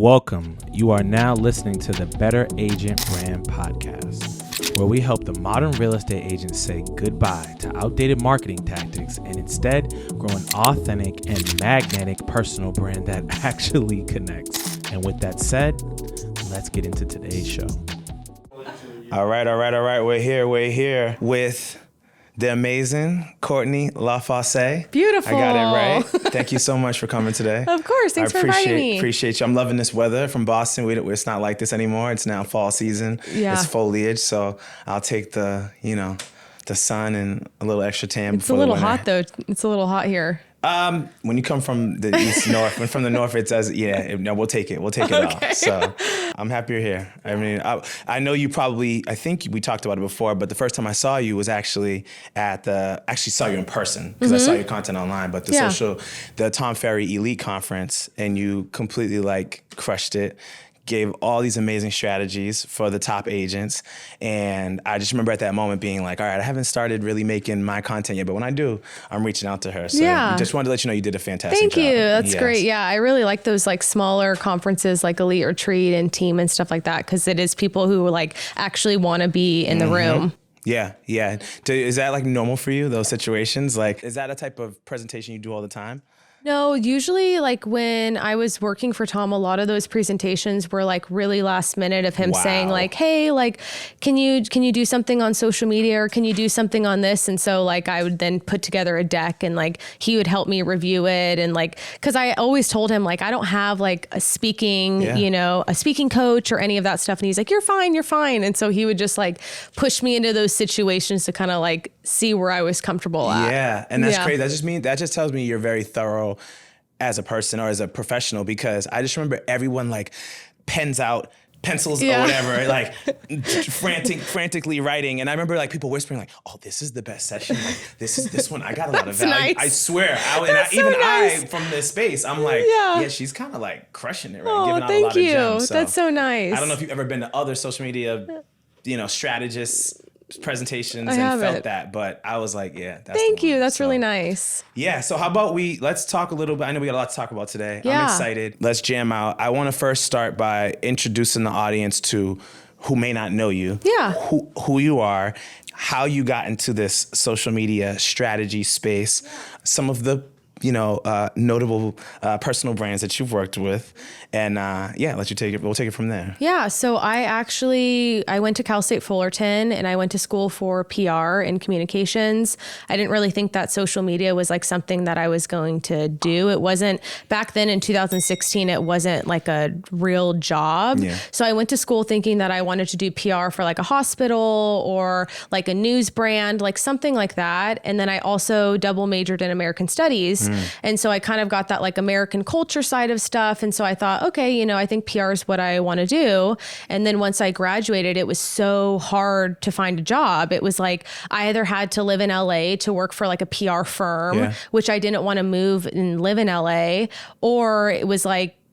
Welcome. You are now listening to the Better Agent Brand Podcast, where we help the modern real estate agent say goodbye to outdated marketing tactics and instead grow an authentic and magnetic personal brand that actually connects. And with that said, let's get into today's show. All right. We're here with the amazing Courtney Fossé. Beautiful. I got it right. Thank you so much for coming today. Of course. Thanks for inviting me. Appreciate you. I'm loving this weather from Boston. It's not like this anymore. It's now fall season. Yeah. It's foliage. So I'll take the sun and a little extra tan. It's a little hot though. It's a little hot here. When you come from the east north, when from the north, it says, we'll take it. We'll take it Okay. all. So I'm happy you're here. I mean, I know you probably, I think we talked about it before, but the first time I saw you was actually saw you in person because I saw your content online, but the Tom Ferry Elite Conference, and you completely crushed it. Gave all these amazing strategies for the top agents. And I just remember at that moment being like, all right, I haven't started really making my content yet, but when I do, I'm reaching out to her. So just wanted to let you know you did a fantastic job. Thank you. That's great. Yeah, I really like those smaller conferences like Elite Retreat and Team and stuff like that, because it is people who actually want to be in the room. Yeah. Is that normal for you, those situations? Is that a type of presentation you do all the time? No, usually when I was working for Tom, a lot of those presentations were really last minute of him saying hey, can you do something on social media, or can you do something on this? And so I would then put together a deck, and he would help me review it. And cause I always told him I don't have a speaking, a speaking coach or any of that stuff. And he's like, you're fine. And so he would just push me into those situations to kind of see where I was comfortable at. Yeah. And that's crazy. That just tells me you're very thorough as a person or as a professional, because I just remember everyone pens out pencils or whatever, frantically writing. And I remember people whispering oh, this is the best session. This one, I got a lot of value. Nice. I swear. I from this space, I'm she's kind of crushing it, right? Oh, Giving out thank a lot you. of gems. So, that's so nice. I don't know if you've ever been to other social media, strategists presentations I and felt it. that, but I was that's Thank you. That's really nice. Yeah. So how about let's talk a little bit. I know we got a lot to talk about today. Yeah. I'm excited. Let's jam out. I want to first start by introducing the audience to who may not know you. Yeah. Who you are, how you got into this social media strategy space, some of the notable personal brands that you've worked with, and let you take it. We'll take it from there. Yeah. So I went to Cal State Fullerton, and I went to school for PR and communications. I didn't really think that social media was something that I was going to do. It wasn't back then in 2016. It wasn't a real job. Yeah. So I went to school thinking that I wanted to do PR for a hospital or a news brand, something like that. And then I also double majored in American Studies. And so I kind of got that American culture side of stuff. And so I thought, okay, I think PR is what I want to do. And then once I graduated, it was so hard to find a job. It was I either had to live in LA to work for a PR firm, which I didn't want to move and live in LA, or it was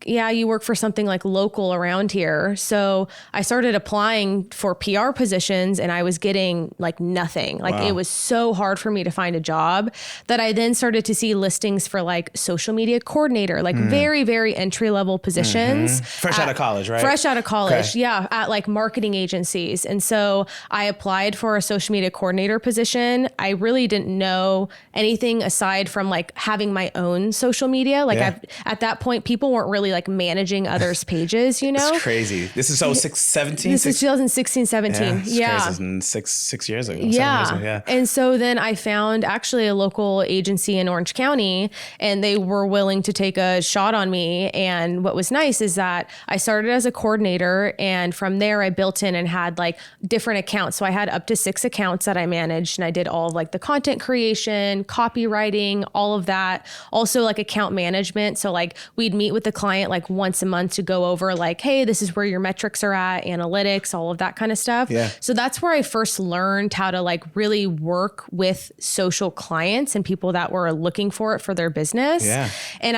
you work for something local around here. So I started applying for PR positions, and I was getting nothing. Wow. It was so hard for me to find a job that I then started to see listings for social media coordinator, very, very entry level positions. Fresh out of college, right? Fresh out of college. Okay. Yeah. At marketing agencies. And so I applied for a social media coordinator position. I really didn't know anything aside from having my own social media. At that point, people weren't really managing others' pages, It's crazy. This is 17? This is 2016, 17. Yeah. Crazy. Six years ago. Yeah. 7 years ago. Yeah. And so then I found actually a local agency in Orange County, and they were willing to take a shot on me. And what was nice is that I started as a coordinator, and from there I built in and had different accounts. So I had up to 6 accounts that I managed, and I did all of the content creation, copywriting, all of that. Also account management. So we'd meet with the client once a month to go over hey, this is where your metrics are at, analytics, all of that kind of stuff. Yeah. So that's where I first learned how to really work with social clients and people that were looking for it for their business. Yeah. And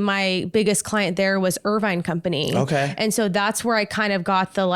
my biggest client there was Irvine Company. Okay. And so that's where I kind of got the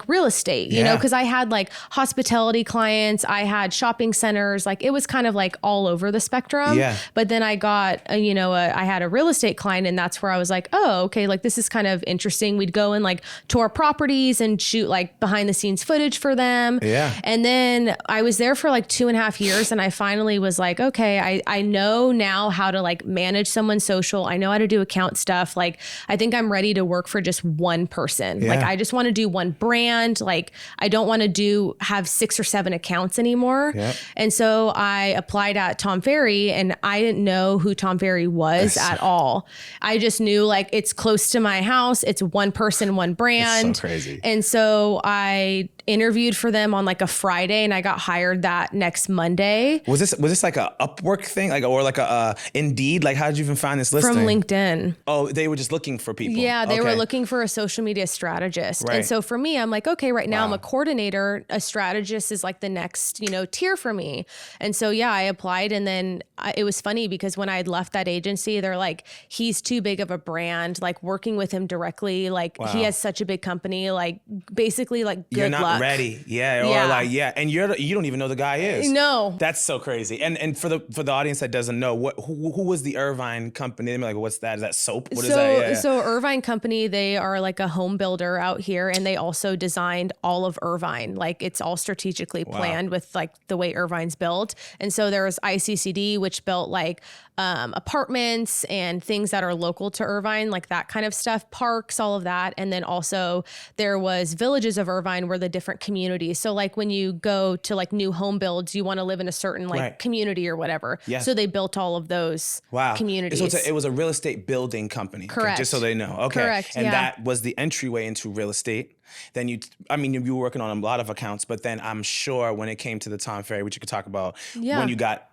real estate, you know, because I had hospitality clients, I had shopping centers, it was kind of all over the spectrum. Yeah. But then I got, I had a real estate client, and that's that's where I was like, oh, okay, like this is kind of interesting. We'd go and like tour properties and shoot like behind the scenes footage for them. Yeah. And then I was there for like 2.5 years, and I finally was like, okay, I know now how to like manage someone's social. I know how to do account stuff. Like, I think I'm ready to work for just one person. Yeah. Like, I just want to do one brand. Like, I don't want to have 6 or 7 accounts anymore. Yep. And so I applied at Tom Ferry, and I didn't know who Tom Ferry was at all. I just knew like it's close to my house. It's one person, one brand. That's so crazy. And so I interviewed for them on like a Friday, and I got hired that next Monday. Was this like a Upwork thing, like, or like a Indeed? Like, how did you even find this listing? From LinkedIn. Oh, they were just looking for people. Yeah, they were looking for a social media strategist. Right. And so for me, I'm like, okay, right now I'm a coordinator. A strategist is like the next, tier for me. And so, yeah, I applied, and then it was funny because when I had left that agency, they're like, he's too big of a brand, like working with him directly. Like he has such a big company, like basically like good luck. You're not ready. Yeah. Or like, yeah. And you don't even know the guy is. No. That's so crazy. And for the audience that doesn't know, who was the Irvine company? They're like, what's that? Is that soap? What is that? Yeah. So Irvine Company, they are like a home builder out here, and they also designed all of Irvine. Like it's all strategically planned with like the way Irvine's built. And so there was ICCD, which built like apartments and things that are local to Irvine, like that kind of stuff, parks, all of that. And then also there was Villages of Irvine, were the different communities. So like when you go to like new home builds, you want to live in a certain like community or whatever. Yeah. So they built all of those communities. So it was a real estate building company. Correct. Okay, just so they know. Okay. Correct. And that was the entryway into real estate. Then you were working on a lot of accounts, but then I'm sure when it came to the Tom Ferry, which you could talk about, when you got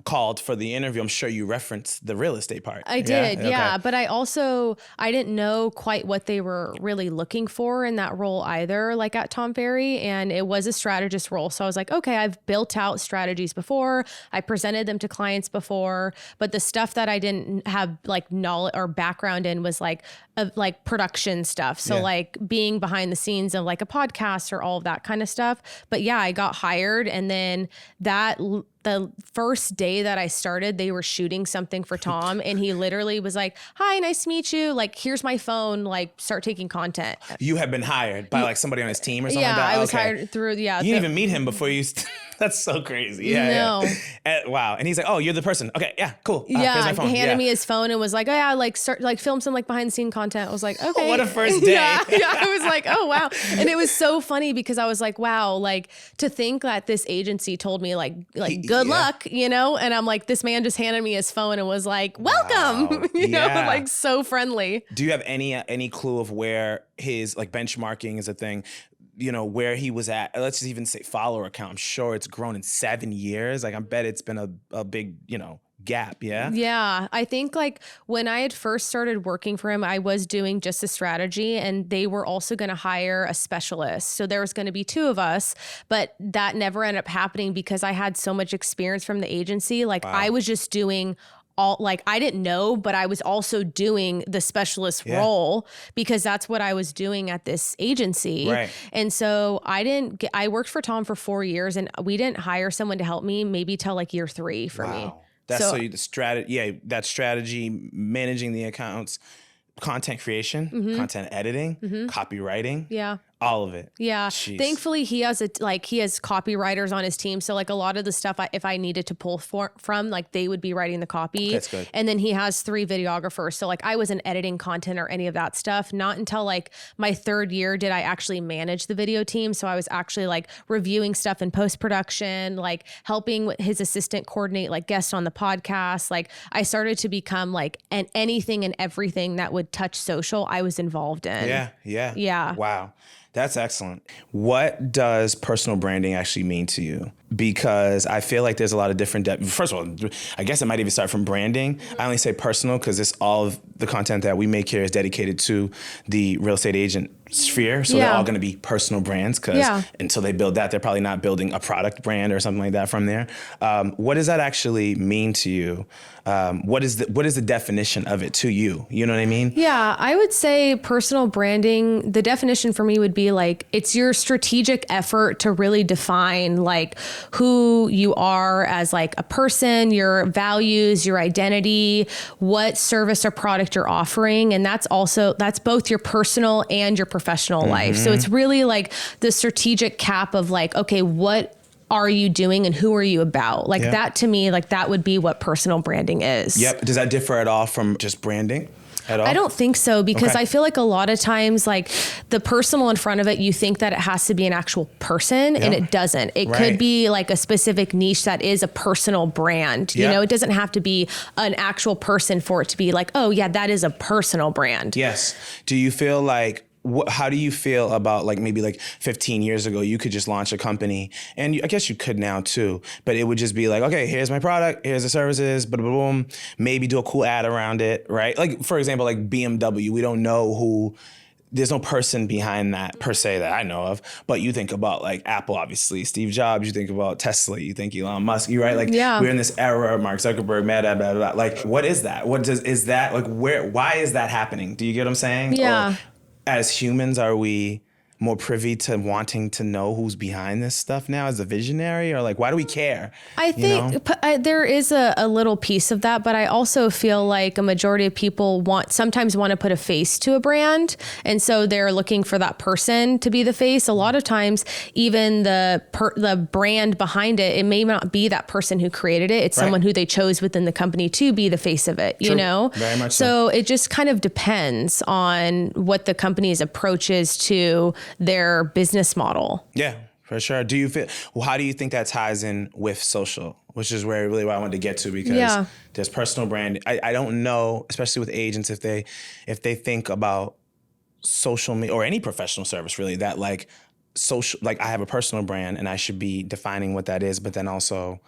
called for the interview, I'm sure you referenced the real estate part. I did, yeah. But I didn't know quite what they were really looking for in that role either, like at Tom Ferry. And it was a strategist role. So I was like, okay, I've built out strategies before. I presented them to clients before. But the stuff that I didn't have like knowledge or background in was like production stuff. So like being behind the scenes of like a podcast or all of that kind of stuff. But yeah, I got hired, and then the first day that I started, they were shooting something for Tom, and he literally was like, hi, nice to meet you. Like, here's my phone, like start taking content. You had been hired by like somebody on his team or something like that? Yeah, I was hired through, You didn't even meet him before you... That's so crazy. Yeah. No. Yeah. Wow. And he's like, oh, you're the person. Okay. Yeah. Cool. Yeah. Here's my phone. He handed me his phone and was like, oh yeah, like start like film some like behind the scene content. I was like, okay. What a first day. Yeah. I was like, oh wow. And it was so funny because I was like, wow, like to think that this agency told me like good luck, and I'm like, this man just handed me his phone and was like, welcome, wow. Like so friendly. Do you have any clue of where his like benchmarking is a thing? Where he was at, let's just even say follower account. I'm sure it's grown in 7 years. Like, I bet it's been a big, gap. Yeah. Yeah. I think like when I had first started working for him, I was doing just a strategy, and they were also going to hire a specialist. So there was going to be 2 of us, but that never ended up happening because I had so much experience from the agency. Like I was just doing I didn't know, but I was also doing the specialist role because that's what I was doing at this agency. Right. And so I worked for Tom for 4 years, and we didn't hire someone to help me maybe till like year 3 for me. That's the strategy. Yeah. That strategy, managing the accounts, content creation, content editing, copywriting. Yeah. All of it. Yeah. Jeez. Thankfully, he has copywriters on his team. So like a lot of the stuff, if I needed to pull from, like they would be writing the copy. That's good. And then he has 3 videographers. So like I wasn't editing content or any of that stuff. Not until like my 3rd year did I actually manage the video team. So I was actually like reviewing stuff in post-production, like helping his assistant coordinate like guests on the podcast. Like I started to become like anything and everything that would touch social, I was involved in. Yeah. Wow. That's excellent. What does personal branding actually mean to you? Because I feel like there's a lot of different first of all, I guess it might even start from branding. I only say personal because it's all of the content that we make here is dedicated to the real estate agent sphere. So they're all going to be personal brands because until they build that, they're probably not building a product brand or something like that from there. What does that actually mean to you? What is the definition of it to you? You know what I mean? Yeah, I would say personal branding, the definition for me would be like, it's your strategic effort to really define like who you are as like a person, your values, your identity, what service or product you're offering. And that's both your personal and your professional life. So it's really like the strategic cap of like, okay, what are you doing and who are you about? Like that to me, like that would be what personal branding is. Yep. Does that differ at all from just branding? At all? I don't think so, because I feel like a lot of times, like the personal in front of it, you think that it has to be an actual person and it doesn't. It could be like a specific niche that is a personal brand. You know, it doesn't have to be an actual person for it to be like, oh yeah, that is a personal brand. Yes. Do you feel like, how do you feel about like maybe like 15 years ago, you could just launch a company, and I guess you could now too, but it would just be like, okay, here's my product, here's the services, boom, boom, maybe do a cool ad around it, right? Like for example, like BMW, we don't know who, there's no person behind that per se that I know of, but you think about like Apple, obviously, Steve Jobs, you think about Tesla, you think Elon Musk, you right? Like we're in this era, Mark Zuckerberg, blah, blah, blah. Like, what is that? Is that like, why is that happening? Do you get what I'm saying? Yeah. Or, as humans, are we more privy to wanting to know whose behind this stuff now as a visionary, or like, why do we care? I think there is a little piece of that, but I also feel like a majority of people sometimes want to put a face to a brand. And so they're looking for that person to be the face. A lot of times, even the brand behind it, it may not be that person who created it. It's someone who they chose within the company to be the face of it, you know? Very much so. It just kind of depends on what the company's approach is to their business model. Yeah, for sure. Do you feel, how do you think that ties in with social, which is where really what I wanted to get to, because there's personal brand. I don't know, especially with agents, if they think about social media or any professional service really, that like social, like I have a personal brand and I should be defining what that is, but then also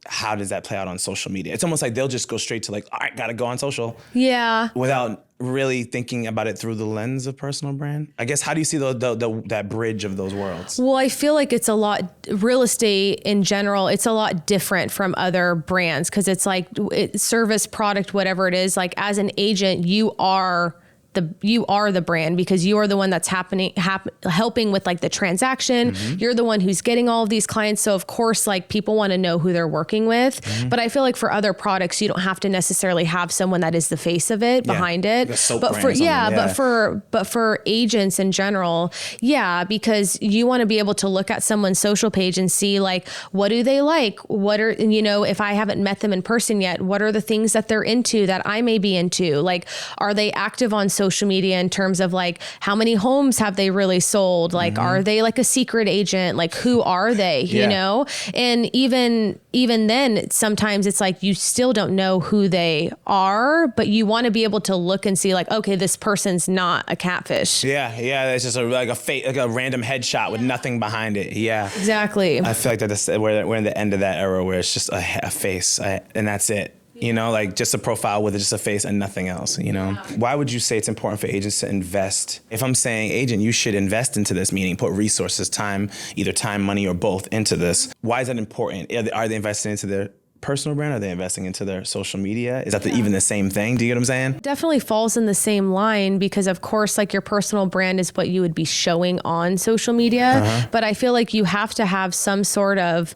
how does that play out on social media? It's almost like they'll just go straight to like, all right, gotta go on social. Yeah. Without really thinking about it through the lens of personal brand. I guess, how do you see that bridge of those worlds? Well, I feel like it's a lot, real estate in general, it's a lot different from other brands, because it's like service, product, whatever it is, like as an agent, you are the brand, because you are the one that's helping with like the transaction. You're the one who's getting all of these clients. So of course, like people want to know who they're working with. But I feel like for other products, you don't have to necessarily have someone that is the face of it behind it. But for agents in general, because you want to be able to look at someone's social page and see like, what do they like? What are, if I haven't met them in person yet, what are the things that they're into that I may be into? Like, are they active on social media in terms of like, how many homes have they really sold? Like, are they like a secret agent? Like, who are they, you know? And even then sometimes it's like, you still don't know who they are, but you want to be able to look and see like, okay, this person's not a catfish. Yeah. It's just like a random headshot with nothing behind it. Yeah, exactly. I feel like we're in the end of that era where it's just a face and that's it. Like just a profile with just a face and nothing else, Why would you say it's important for agents to invest? If I'm saying, agent, you should invest into this, meaning put resources, time, either time, money, or both into this. Why is that important? Are they investing into their personal brand? Are they investing into their social media? Is that even the same thing? Do you get what I'm saying? Definitely falls in the same line, because of course, like your personal brand is what you would be showing on social media. But I feel like you have to have some sort of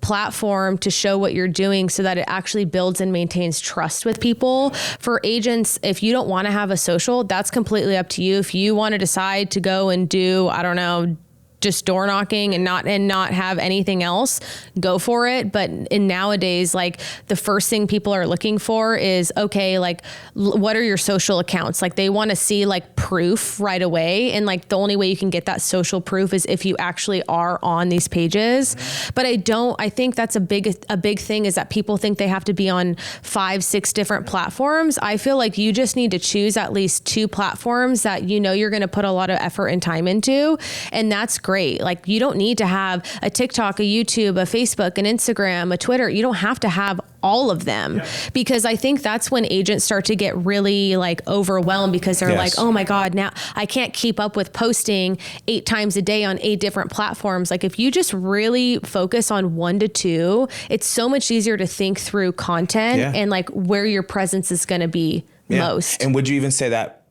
platform to show what you're doing so that it actually builds and maintains trust with people. For agents, if you don't want to have a social, that's completely up to you. If you want to decide to go and do, I don't know, just door knocking and not have anything else, go for it. But nowadays, like the first thing people are looking for is, okay, like what are your social accounts? Like they want to see like proof right away. And like the only way you can get that social proof is if you actually are on these pages. But I think that's a big thing, is that people think they have to be on 5-6 different platforms. I feel like you just need to choose at least 2 platforms that you're going to put a lot of effort and time into. And that's great. Like you don't need to have a TikTok, a YouTube, a Facebook, an Instagram, a Twitter. You don't have to have all of them, because I think that's when agents start to get really like overwhelmed, because they're like, oh my God, now I can't keep up with posting 8 times a day on 8 different platforms. Like if you just really focus on 1 to 2, it's so much easier to think through content and like where your presence is going to be most. And would you even say that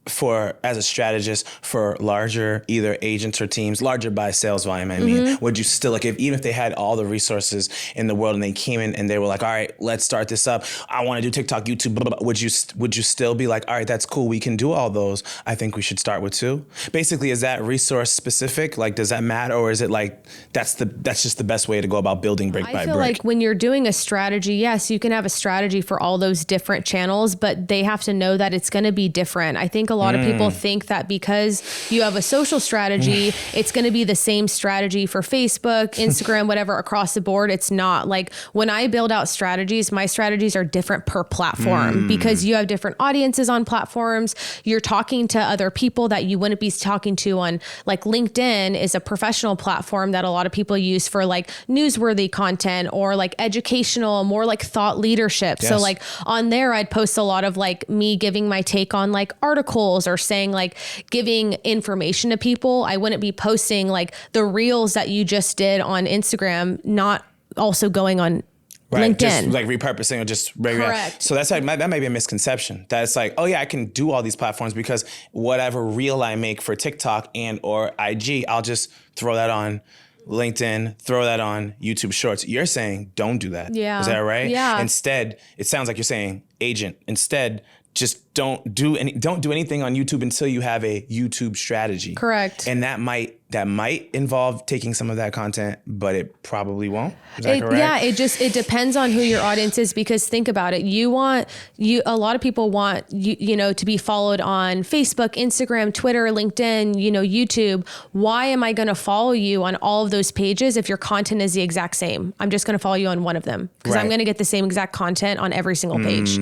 as a strategist for larger either agents or teams, larger by sales volume, I mean, would you still, like, even if they had all the resources in the world and they came in and they were like, all right, let's start this up, I want to do TikTok, YouTube, blah, blah, blah, would you still be like, all right, that's cool, we can do all those, I think we should start with 2? Basically, is that resource specific? Like, does that matter, or is it like that's just the best way to go about building brick by brick? I feel like when you're doing a strategy, yes, you can have a strategy for all those different channels, but they have to know that it's going to be different. I think a lot of people think that because you have a social strategy, it's going to be the same strategy for Facebook, Instagram, whatever, across the board. It's not. Like, when I build out strategies, my strategies are different per platform because you have different audiences on platforms. You're talking to other people that you wouldn't be talking to on, like, LinkedIn is a professional platform that a lot of people use for like newsworthy content or like educational, more like thought leadership. Yes. So like on there, I'd post a lot of like me giving my take on like articles or saying like giving information to people. I wouldn't be posting like the reels that you just did on Instagram, not also going on LinkedIn. Just like repurposing or just regular. Correct. So that's like, that might be a misconception. That it's like, oh yeah, I can do all these platforms because whatever reel I make for TikTok and or IG, I'll just throw that on LinkedIn, throw that on YouTube Shorts. You're saying don't do that. Yeah. Is that right? Yeah. Instead, it sounds like you're saying, agent, instead, just don't do anything on YouTube until you have a YouTube strategy. Correct. And that might involve taking some of that content, but it probably won't. Is that correct? Yeah, it depends on who your audience is, because think about it. A lot of people want you know, to be followed on Facebook, Instagram, Twitter, LinkedIn, you know, YouTube. Why am I going to follow you on all of those pages if your content is the exact same? I'm just going to follow you on one of them because I'm going to get the same exact content on every single page.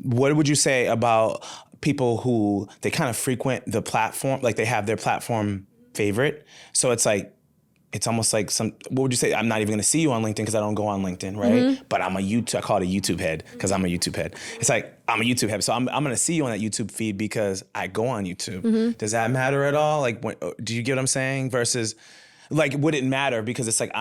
What would you say about people who they kind of frequent the platform, like they have their platform favorite? So it's like, it's almost like what would you say? I'm not even going to see you on LinkedIn because I don't go on LinkedIn, right? But I call it a YouTube head because I'm a YouTube head. It's like, I'm a YouTube head. So I'm going to see you on that YouTube feed because I go on YouTube. Does that matter at all? Like, do you get what I'm saying? Versus, like, would it matter? Because it's like,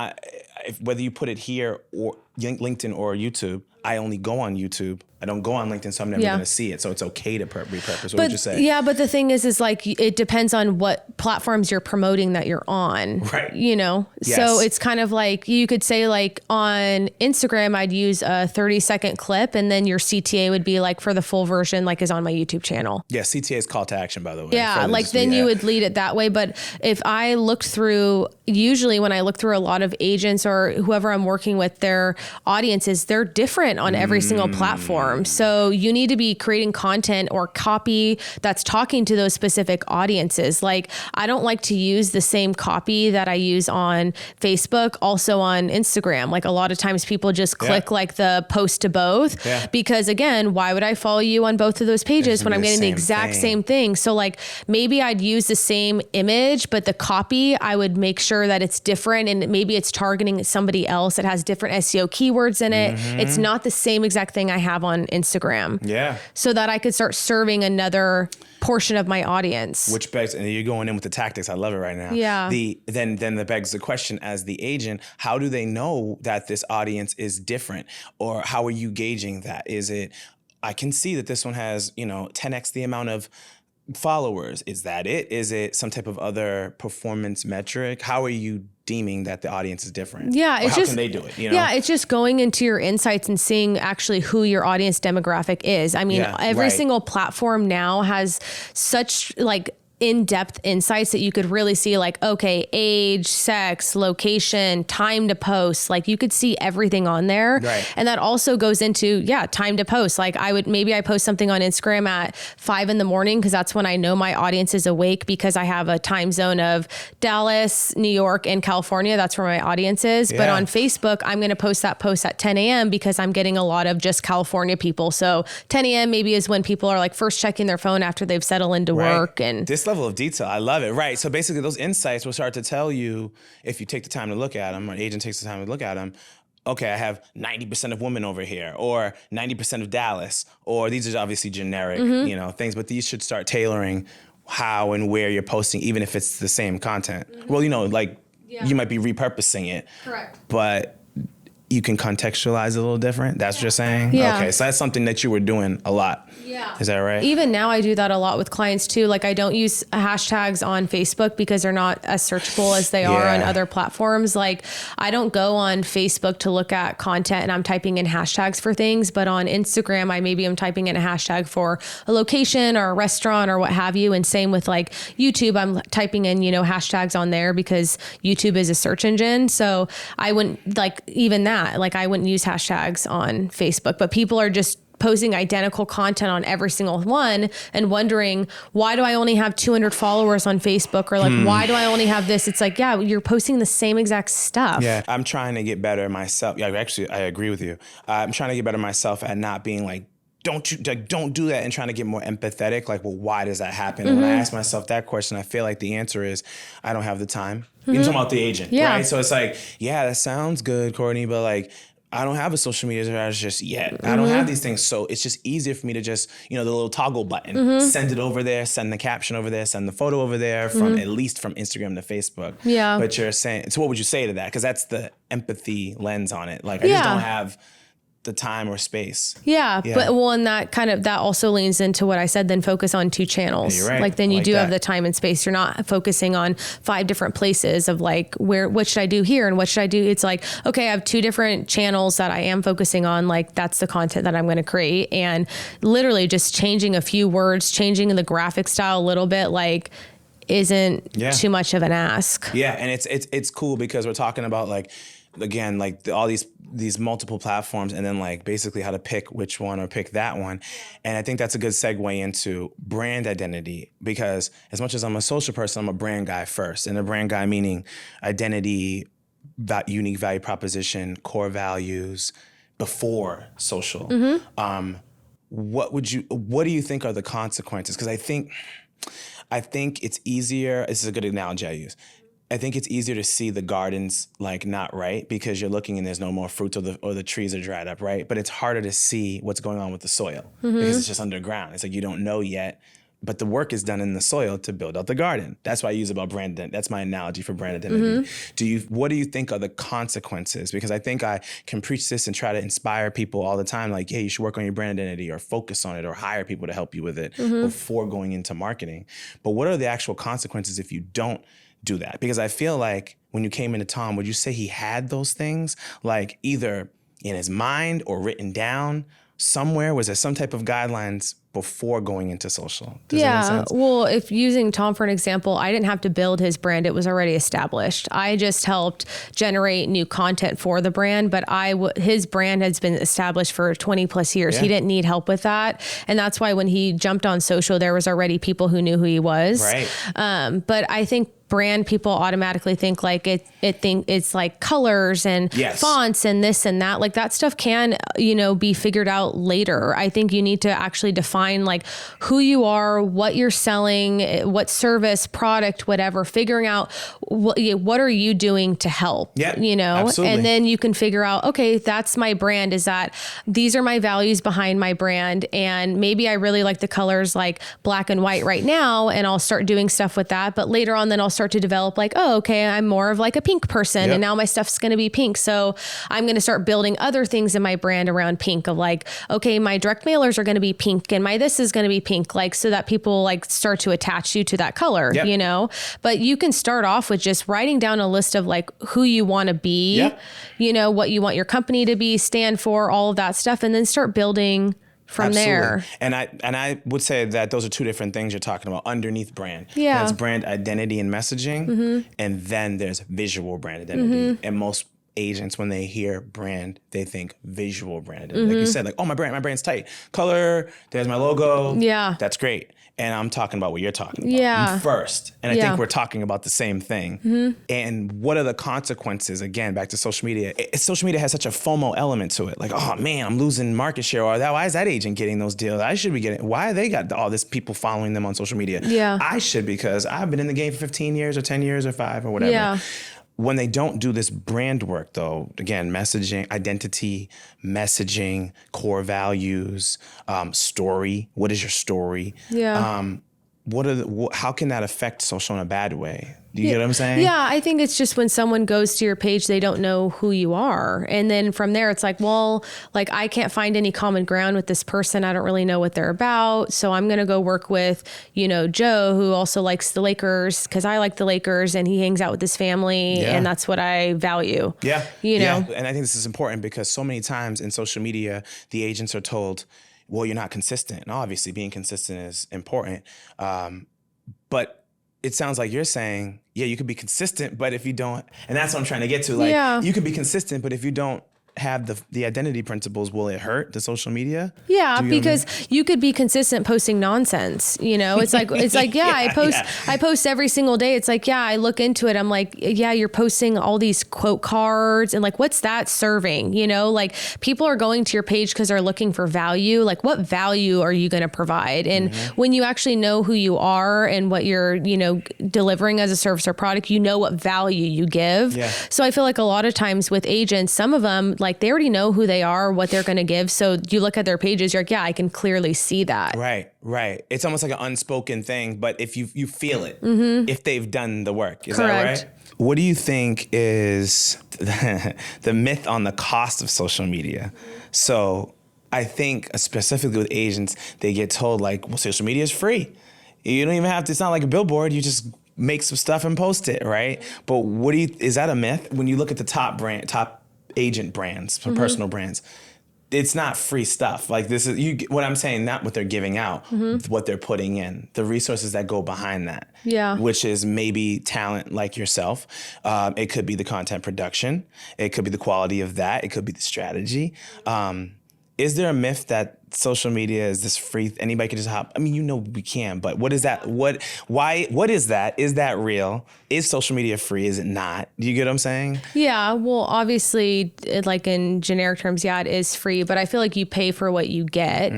whether you put it here or LinkedIn or YouTube, I only go on YouTube. I don't go on LinkedIn, so I'm never going to see it. So it's okay to repurpose. What would you say? Yeah, but the thing is like, it depends on what platforms you're promoting that you're on. Right. You know? Yes. So it's kind of like, you could say like on Instagram, I'd use a 30-second clip, and then your CTA would be like for the full version, like is on my YouTube channel. Yeah, CTA is call to action, by the way. Yeah, like then you would lead it that way. But if I looked through, usually when I look through a lot of agents or whoever I'm working with, their audiences, they're different on every single platform. So you need to be creating content or copy that's talking to those specific audiences. Like, I don't like to use the same copy that I use on Facebook, also on Instagram. Like, a lot of times people just click like the post to both because, again, why would I follow you on both of those pages when I'm getting the exact same thing? So like, maybe I'd use the same image, but the copy, I would make sure that it's different, and maybe it's targeting somebody else that has different SEO keywords in it. It's not the same exact thing I have on Instagram. Yeah. So that I could start serving another portion of my audience. Which begs, and you're going in with the tactics. I love it right now. Yeah. Then that begs the question, as the agent, how do they know that this audience is different? Or how are you gauging that? Is it, I can see that this one has, 10x the amount of followers. Is that it? Is it some type of other performance metric? How are you deeming that the audience is different? Yeah, it's how can they do it? Yeah, it's just going into your insights and seeing actually who your audience demographic is. I mean, every single platform now has such like in-depth insights that you could really see, like, okay, age, sex, location, time to post, like you could see everything on there. Right. And that also goes into, time to post. Like maybe I post something on Instagram at 5 a.m. because that's when I know my audience is awake, because I have a time zone of Dallas, New York, and California. That's where my audience is. Yeah. But on Facebook, I'm going to post that post at 10 a.m. because I'm getting a lot of just California people. So 10 a.m. maybe is when people are like first checking their phone after they've settled into work. And this level of detail, I love it. Right. So basically those insights will start to tell you, if you take the time to look at them, or an agent takes the time to look at them, okay, I have 90% of women over here, or 90% of Dallas, or these are obviously generic, things, but these should start tailoring how and where you're posting, even if it's the same content. Well, you might be repurposing it. Correct. But you can contextualize it a little different. That's what you're saying? Yeah. Okay, so that's something that you were doing a lot. Yeah. Is that right? Even now I do that a lot with clients too. Like I don't use hashtags on Facebook because they're not as searchable as they are on other platforms. Like I don't go on Facebook to look at content and I'm typing in hashtags for things, but on Instagram, I'm typing in a hashtag for a location or a restaurant or what have you. And same with like YouTube, I'm typing in, hashtags on there because YouTube is a search engine. So I wouldn't I wouldn't use hashtags on Facebook, but people are just posting identical content on every single one and wondering, why do I only have 200 followers on Facebook? Or like, why do I only have this? It's like, yeah, you're posting the same exact stuff. Yeah, I'm trying to get better myself. Yeah, actually, I agree with you. I'm trying to get better myself at not being like, don't do that, and trying to get more empathetic. Like, well, why does that happen? And when I ask myself that question, I feel like the answer is, I don't have the time. You're talking about the agent, right? So it's like, yeah, that sounds good, Courtney, but like, I don't have a social media strategist just yet. I don't have these things. So it's just easier for me to just, the little toggle button, send it over there, send the caption over there, send the photo over there from at least from Instagram to Facebook. Yeah. But you're saying, so what would you say to that? Because that's the empathy lens on it. Like I just don't have the time or space. Yeah. But and that also leans into what I said, then focus on 2 channels. Yeah, you're right. Like then you do have the time and space. You're not focusing on 5 different places of like, what should I do here? And what should I do? It's like, okay, I have 2 different channels that I am focusing on. Like that's the content that I'm going to create, and literally just changing a few words, changing the graphic style a little bit, like isn't too much of an ask. Yeah. And it's cool because we're talking about like, again, like all these multiple platforms, and then like basically how to pick which one or pick that one. And I think that's a good segue into brand identity, because as much as I'm a social person, I'm a brand guy first. And a brand guy meaning identity, unique value proposition, core values before social. What do you think are the consequences? Because I think it's easier. This is a good analogy I use. I think it's easier to see the gardens like not right because you're looking and there's no more fruits or the trees are dried up, right? But it's harder to see what's going on with the soil because it's just underground. It's like you don't know yet, but the work is done in the soil to build out the garden. That's why I use about brand identity. That's my analogy for brand identity. What do you think are the consequences? Because I think I can preach this and try to inspire people all the time. Like, hey, you should work on your brand identity or focus on it or hire people to help you with it before going into marketing. But what are the actual consequences if you don't do that? Because I feel like when you came into Tom, would you say he had those things like either in his mind or written down somewhere? Was there some type of guidelines before going into social? Does that make sense? Well, if using Tom for an example, I didn't have to build his brand. It was already established. I just helped generate new content for the brand, but his brand has been established for 20 plus years. He didn't need help with that. And that's why when he jumped on social, there was already people who knew who he was. Right. But I think brand people automatically think like it's like colors and fonts and this and that. Like that stuff can, be figured out later. I think you need to actually define like who you are, what you're selling, what service, product, whatever, figuring out what are you doing to help, absolutely. And then you can figure out, okay, that's my brand, is that these are my values behind my brand. And maybe I really like the colors like black and white right now, and I'll start doing stuff with that. But later on, then I'll start to develop like, oh, okay, I'm more of like a pink person and now my stuff's going to be pink. So I'm going to start building other things in my brand around pink of like, okay, my direct mailers are going to be pink and my this is going to be pink, like so that people like start to attach you to that color, But you can start off with just writing down a list of like who you want to be, what you want your company to be, stand for, all of that stuff, and then start building from there. And I would say that those are 2 different things you're talking about underneath brand. Yeah. There's brand identity and messaging, and then there's visual brand identity. And most agents, when they hear brand, they think visual brand identity. Like you said, like, oh, my brand's tight. Color, there's my logo. Yeah. That's great. And I'm talking about what you're talking about first. And I think we're talking about the same thing. And what are the consequences? Again, back to social media. Social media has such a FOMO element to it. Like, oh man, I'm losing market share. Or why is that agent getting those deals? I should be getting, why they got all this people following them on social media? Yeah. I should, because I've been in the game for 15 years or 10 years or 5 or whatever. Yeah. When they don't do this brand work, though, again, messaging, identity, messaging, core values, story. What is your story? Yeah. how can that affect social in a bad way? Do you get what I'm saying? Yeah, I think it's just when someone goes to your page, they don't know who you are. And then from there, it's like, well, like I can't find any common ground with this person. I don't really know what they're about. So I'm going to go work with, Joe, who also likes the Lakers because I like the Lakers and he hangs out with his family and that's what I value. Yeah. Yeah. And I think this is important because so many times in social media, the agents are told, well, you're not consistent. And obviously being consistent is important. But it sounds like you're saying, yeah, you could be consistent, but if you don't, and that's what I'm trying to get to, like, you could be consistent, but if you don't have the identity principles, will it hurt the social media? Yeah, because you could be consistent posting nonsense. It's like I post every single day. It's like, I look into it. I'm like, you're posting all these quote cards and like, what's that serving? Like people are going to your page because they're looking for value. Like what value are you going to provide? And when you actually know who you are and what you're, delivering as a service or product, what value you give. Yeah. So I feel like a lot of times with agents, some of them, like they already know who they are, what they're going to give. So you look at their pages, you're like, I can clearly see that. Right. It's almost like an unspoken thing, but if you feel it, if they've done the work, is Correct. that right? What do you think is the myth on the cost of social media? So I think specifically with agents, they get told like, well, social media is free. You don't even have to, it's not like a billboard. You just make some stuff and post it, right? But is that a myth? When you look at the top agent brands, personal brands, it's not free stuff. Like this is what I'm saying, not what they're giving out, what they're putting in, the resources that go behind that. Yeah. Which is maybe talent like yourself. It could be the content production. It could be the quality of that. It could be the strategy. Is there a myth that social media is this free, anybody can just hop? I mean, we can, but what is that? What is that? Is that real? Is social media free? Is it not? Do you get what I'm saying? Yeah, well, obviously, like in generic terms, it is free, but I feel like you pay for what you get,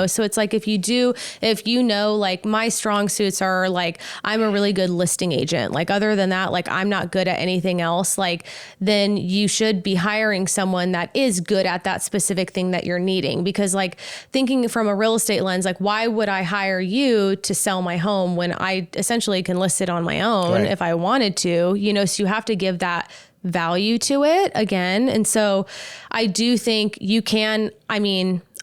So it's like like my strong suits are like, I'm a really good listing agent. Like other than that, like I'm not good at anything else. Like then you should be hiring someone that is good at that specific thing that you're needing. Because like thinking from a real estate lens, like why would I hire you to sell my home when I essentially can list it on my own if I wanted to, so you have to give that value to it again. And so I do think you can,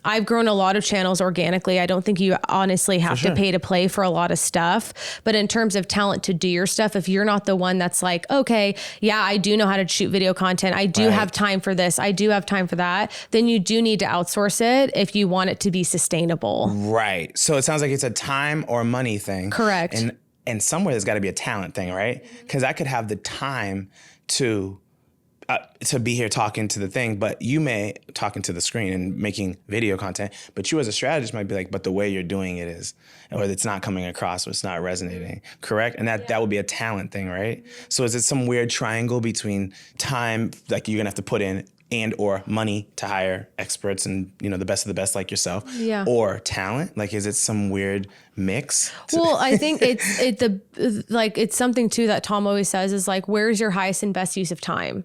I've grown a lot of channels organically. I don't think you honestly have to pay to play for a lot of stuff. But in terms of talent to do your stuff, if you're not the one that's like, okay, I do know how to shoot video content. I do have time for this. I do have time for that. Then you do need to outsource it if you want it to be sustainable. Right. So it sounds like it's a time or money thing. Correct. And somewhere there's got to be a talent thing, right? Because I could have the time to be here talking to the thing, but you may talking to the screen and making video content, but you as a strategist might be like, but the way you're doing it is, or it's not coming across, or it's not resonating, correct? And that would be a talent thing, right? So is it some weird triangle between time, like you're gonna have to put in, and or money to hire experts and the best of the best like yourself, or talent? Like, is it some weird mix? Well, I think it's something too that Tom always says is like, where's your highest and best use of time?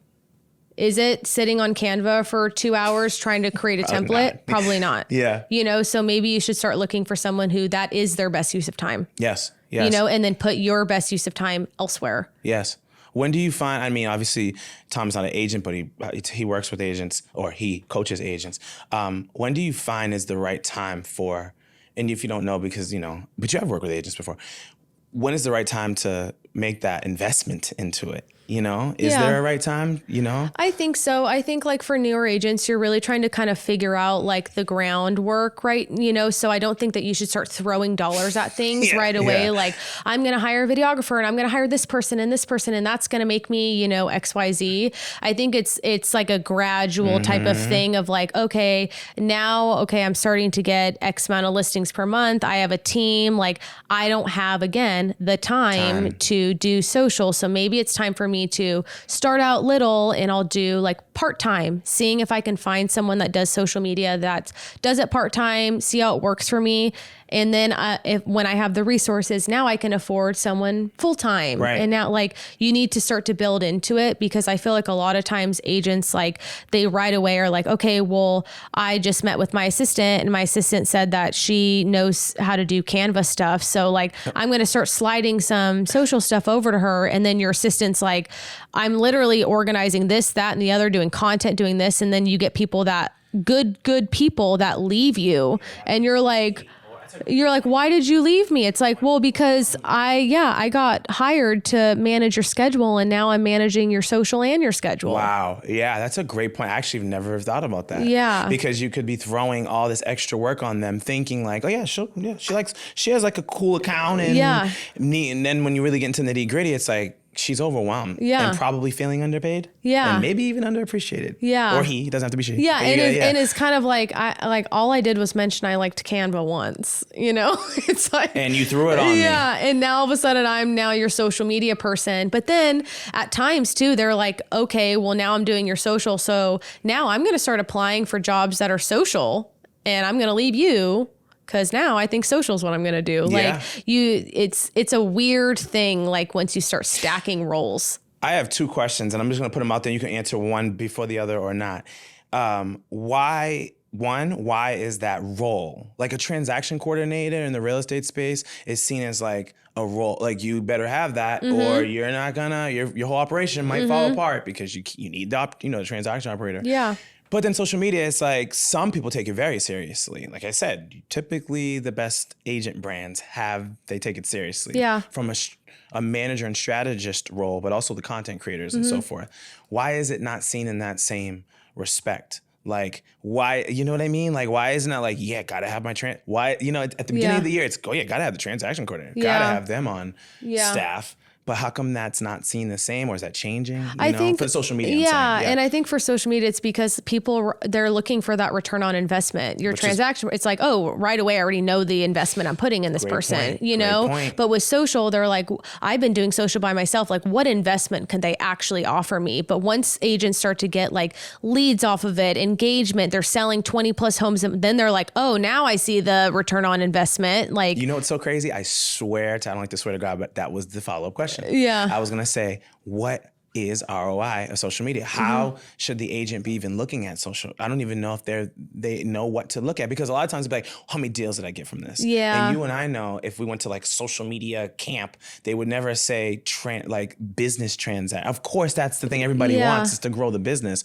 Is it sitting on Canva for 2 hours trying to create a template? Probably not. Yeah. So maybe you should start looking for someone who that is their best use of time. Yes. And then put your best use of time elsewhere. Yes. When do you find, obviously Tom's not an agent, but he works with agents, or he coaches agents. When do you find is the right time for, and if you don't know, because, but you have worked with agents before, when is the right time to make that investment into it? Is there a right time, I think so. I think like for newer agents, you're really trying to kind of figure out like the groundwork, right? So I don't think that you should start throwing dollars at things right away. Yeah. Like I'm going to hire a videographer and I'm going to hire this person and that's going to make me, X, Y, Z. I think it's like a gradual type of thing of like, okay, I'm starting to get X amount of listings per month. I have a team. Like I don't have, again, the time to do social. So maybe it's time for me to start out little and I'll do like part-time, seeing if I can find someone that does social media that does it part-time, see how it works for me. And then when I have the resources, now I can afford someone full time. Right. And now like you need to start to build into it, because I feel like a lot of times agents, like they right away are like, okay, well, I just met with my assistant and my assistant said that she knows how to do Canva stuff. So like, I'm going to start sliding some social stuff over to her. And then your assistant's like, I'm literally organizing this, that, and the other, doing content, doing this. And then you get people that good people that leave you, and you're like, why did you leave me? It's like, well, because I got hired to manage your schedule, and now I'm managing your social and your schedule. Wow. Yeah, that's a great point. I actually never thought about that. Yeah. Because you could be throwing all this extra work on them, thinking like, oh yeah, she has like a cool account, and and then when you really get into the nitty gritty, it's like, she's overwhelmed and probably feeling underpaid. Yeah. And maybe even underappreciated. Yeah. Or he doesn't have to be she. Yeah. And it's kind of like, all I did was mention I liked Canva once, it's like. And you threw it on me. Yeah. And now all of a sudden I'm now your social media person. But then at times too, they're like, okay, well now I'm doing your social. So now I'm going to start applying for jobs that are social, and I'm going to leave you, because now I think social is what I'm going to do. Yeah. Like it's a weird thing. Like once you start stacking roles. I have two questions, and I'm just going to put them out there. You can answer one before the other or not. Why is that role, like a transaction coordinator in the real estate space, is seen as like a role, like you better have that, or you're not gonna, your whole operation might fall apart because you need the transaction operator. Yeah. But then social media, it's like some people take it very seriously. Like I said, typically the best agent brands they take it seriously. Yeah. From a manager and strategist role, but also the content creators and so forth. Why is it not seen in that same respect? Like, why, you know what I mean? Like, why isn't it like, yeah, gotta have my why, at the beginning of the year, it's, gotta have the transaction coordinator. Gotta have them on staff. But how come that's not seen the same, or is that changing? I think for social media. Yeah, and I think for social media, it's because people, they're looking for that return on investment. Your transaction, it's like, oh, right away, I already know the investment I'm putting in this person, Point. But with social, they're like, I've been doing social by myself. Like, what investment can they actually offer me? But once agents start to get like leads off of it, engagement, they're selling 20 plus homes, and then they're like, oh, now I see the return on investment. Like, what's so crazy? I swear I don't like to swear to God, but that was the follow-up question. Yeah. I was going to say, what is ROI of social media? How should the agent be even looking at social? I don't even know if they know what to look at, because a lot of times they'll be like, how many deals did I get from this? Yeah. And you and I know, if we went to like social media camp, they would never say like business transact. Of course, that's the thing everybody wants, is to grow the business.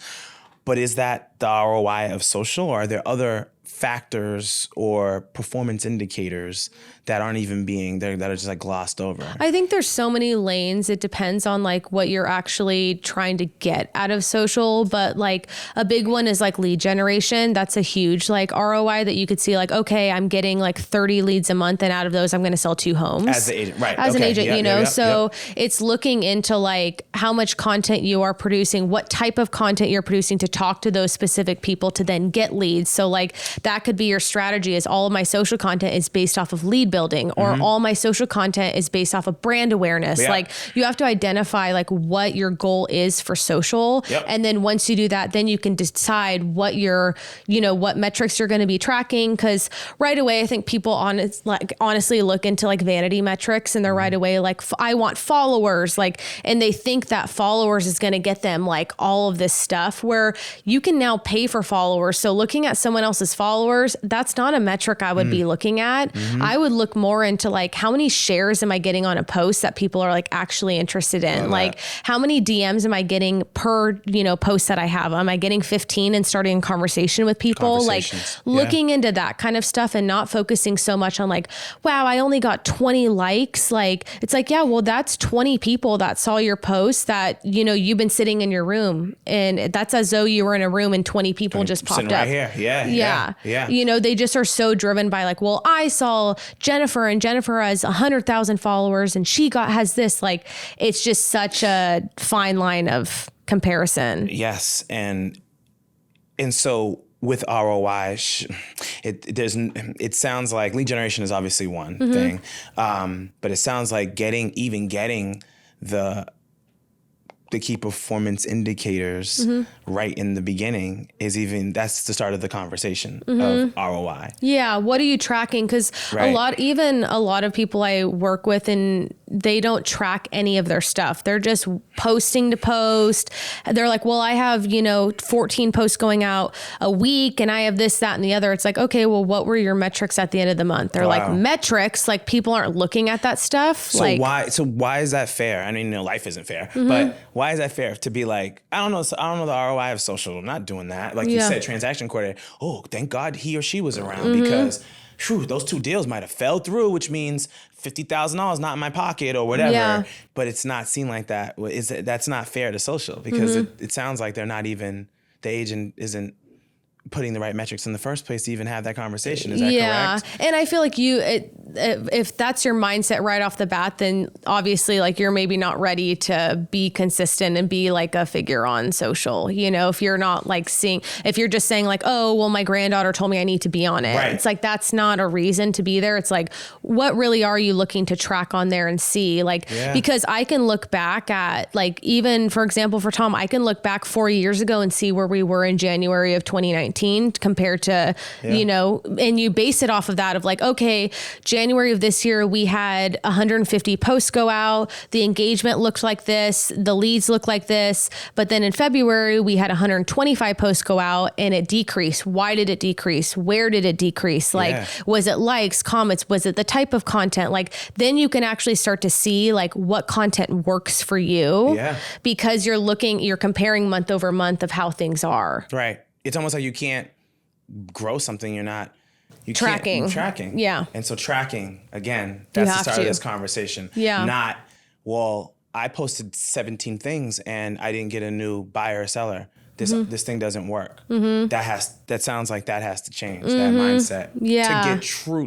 But is that the ROI of social, or are there other factors or performance indicators that aren't even being there, that are just like glossed over? I think there's so many lanes. It depends on like what you're actually trying to get out of social. But like a big one is like lead generation. That's a huge like ROI that you could see, like, okay, I'm getting like 30 leads a month, and out of those I'm going to sell 2 homes. As the agent, right. As an agent, so it's looking into like how much content you are producing, what type of content you're producing to talk to those specific people to then get leads. So like that could be your strategy, is all of my social content is based off of lead building, or all my social content is based off of brand awareness. Yeah. Like you have to identify like what your goal is for social. Yep. And then once you do that, then you can decide what what metrics you're going to be tracking. Cause right away, I think people honestly look into like vanity metrics, and they're right away like, I want followers, like, and they think that followers is going to get them like all of this stuff, where you can now pay for followers. So looking at someone else's followers, that's not a metric I would be looking at. I would look more into like, how many shares am I getting on a post that people are like actually interested in? Like how many DMs am I getting per, post that I have? Am I getting 15 and starting a conversation with people? Like looking into that kind of stuff, and not focusing so much on like, wow, I only got 20 likes. Like, it's like, yeah, well, that's 20 people that saw your post that, you've been sitting in your room, and that's as though you were in a room and 20 people just popped up. Right here. Yeah. They just are so driven by like, well, I saw Jennifer, and Jennifer has 100,000 followers, and she has this. Like, it's just such a fine line of comparison. Yes. And so with ROI, it sounds like lead generation is obviously one thing, but it sounds like getting the the key performance indicators right in the beginning that's the start of the conversation of ROI. Yeah. What are you tracking? Because a lot of people I work with, and they don't track any of their stuff. They're just posting to post. They're like, well, I have, 14 posts going out a week and I have this, that, and the other. It's like, okay, well, what were your metrics at the end of the month? They're like, metrics, like people aren't looking at that stuff. So why is that fair? I mean, life isn't fair, but why is that fair to be like, I don't know the ROI of social. I'm not doing that. Like you said, transaction coordinator. Oh, thank God he or she was around because those 2 deals might have fell through, which means $50,000 not in my pocket or whatever. Yeah. But it's not seen like that. That's not fair to social because it sounds like they're not even, the agent isn't putting the right metrics in the first place to even have that conversation. Is that correct? And I feel like if that's your mindset right off the bat, then obviously like you're maybe not ready to be consistent and be like a figure on social. If you're not like if you're just saying like, oh, well, my granddaughter told me I need to be on it. Right. It's like, that's not a reason to be there. It's like, what really are you looking to track on there and see? Like, because I can look back at like, even for example, for Tom, I can look back 4 years ago and see where we were in January of 2019 compared to, and you base it off of that of like, okay, January of this year, we had 150 posts go out. The engagement looked like this. The leads look like this. But then in February, we had 125 posts go out and it decreased. Why did it decrease? Where did it decrease? Like, was it likes, comments? Was it the type of content? Like, then you can actually start to see like what content works for you because you're comparing month over month of how things are. Right. It's almost like you can't grow something you're tracking. Yeah. And so tracking, again, that's the start of this conversation. Yeah. Not, well, I posted 17 things and I didn't get a new buyer or seller. This thing doesn't work. That sounds like that has to change, that mindset. Yeah.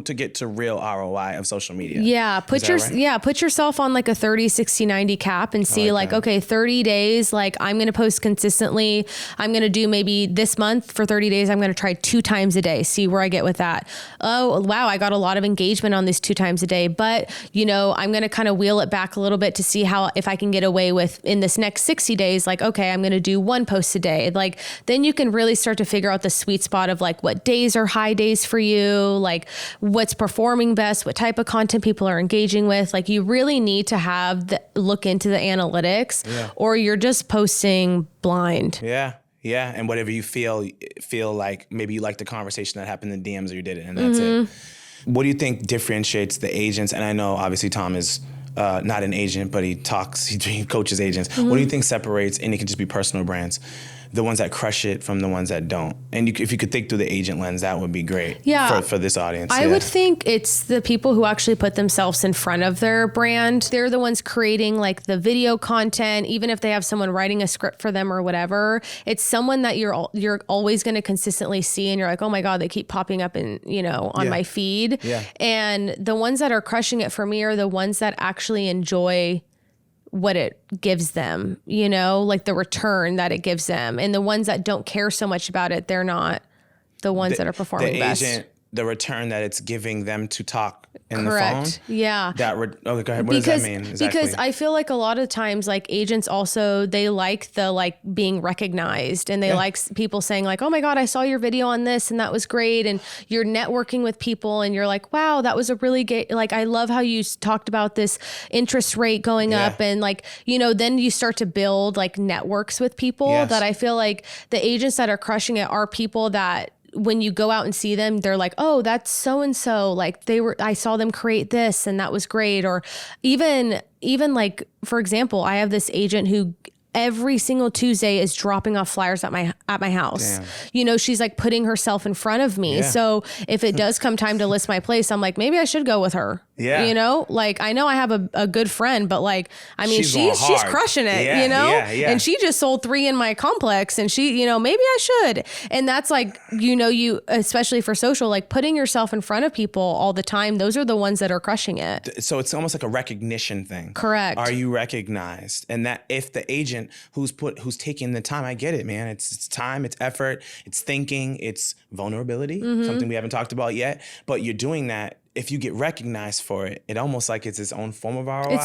To get to real ROI of social media. Yeah. Put yourself on like a 30, 60, 90 cap and see like, okay, 30 days, like I'm going to post consistently. I'm going to do maybe this month for 30 days. I'm going to try 2 times a day, see where I get with that. Oh, wow. I got a lot of engagement on these 2 times a day, but I'm going to kind of wheel it back a little bit to see if I can get away with in this next 60 days, like, okay, I'm going to do 1 post a day. Like, then you can really start to figure out the sweet spot of like what days are high days for you, like what's performing best, what type of content people are engaging with. Like, you really need to look into the analytics or you're just posting blind. Yeah. Yeah. And whatever you feel like, maybe you like the conversation that happened in DMs or you did it and that's it. What do you think differentiates the agents? And I know obviously Tom is not an agent, but he coaches agents. What do you think separates, and it can just be personal brands, the ones that crush it from the ones that don't? And if you could think through the agent lens, that would be great for this audience. I would think it's the people who actually put themselves in front of their brand. They're the ones creating like the video content, even if they have someone writing a script for them or whatever. It's someone that you're always going to consistently see, and you're like, oh my God, they keep popping up in on my feed. Yeah. And the ones that are crushing it for me are the ones that actually enjoy what it gives them, like the return that it gives them. And the ones that don't care so much about it, they're not the ones that are performing best. The return that it's giving them to talk in Correct. The phone? Yeah. Go ahead. What does that mean exactly? Because I feel like a lot of times, like agents also, they like the like being recognized, and they like people saying like, oh my God, I saw your video on this and that was great. And you're networking with people and you're like, wow, that was a really great, like, I love how you talked about this interest rate going up. And like, then you start to build like networks with people that I feel like the agents that are crushing it are people that when you go out and see them, they're like, oh, that's so-and-so. Like I saw them create this and that was great. Or even like, for example, I have this agent who every single Tuesday is dropping off flyers at my house. Damn. She's like putting herself in front of me. Yeah. So if it does come time to list my place, I'm like, maybe I should go with her. Yeah. Like, I know I have a good friend, but like, I mean, she's crushing it, Yeah. And she just sold 3 in my complex, and she, maybe I should. And that's like, you, especially for social, like putting yourself in front of people all the time. Those are the ones that are crushing it. So it's almost like a recognition thing. Correct. Are you recognized? And that if the agent who's taking the time, I get it, man. It's time, it's effort, it's thinking, it's vulnerability, something we haven't talked about yet, but you're doing that if you get recognized for it, it almost like it's its own form of ROI.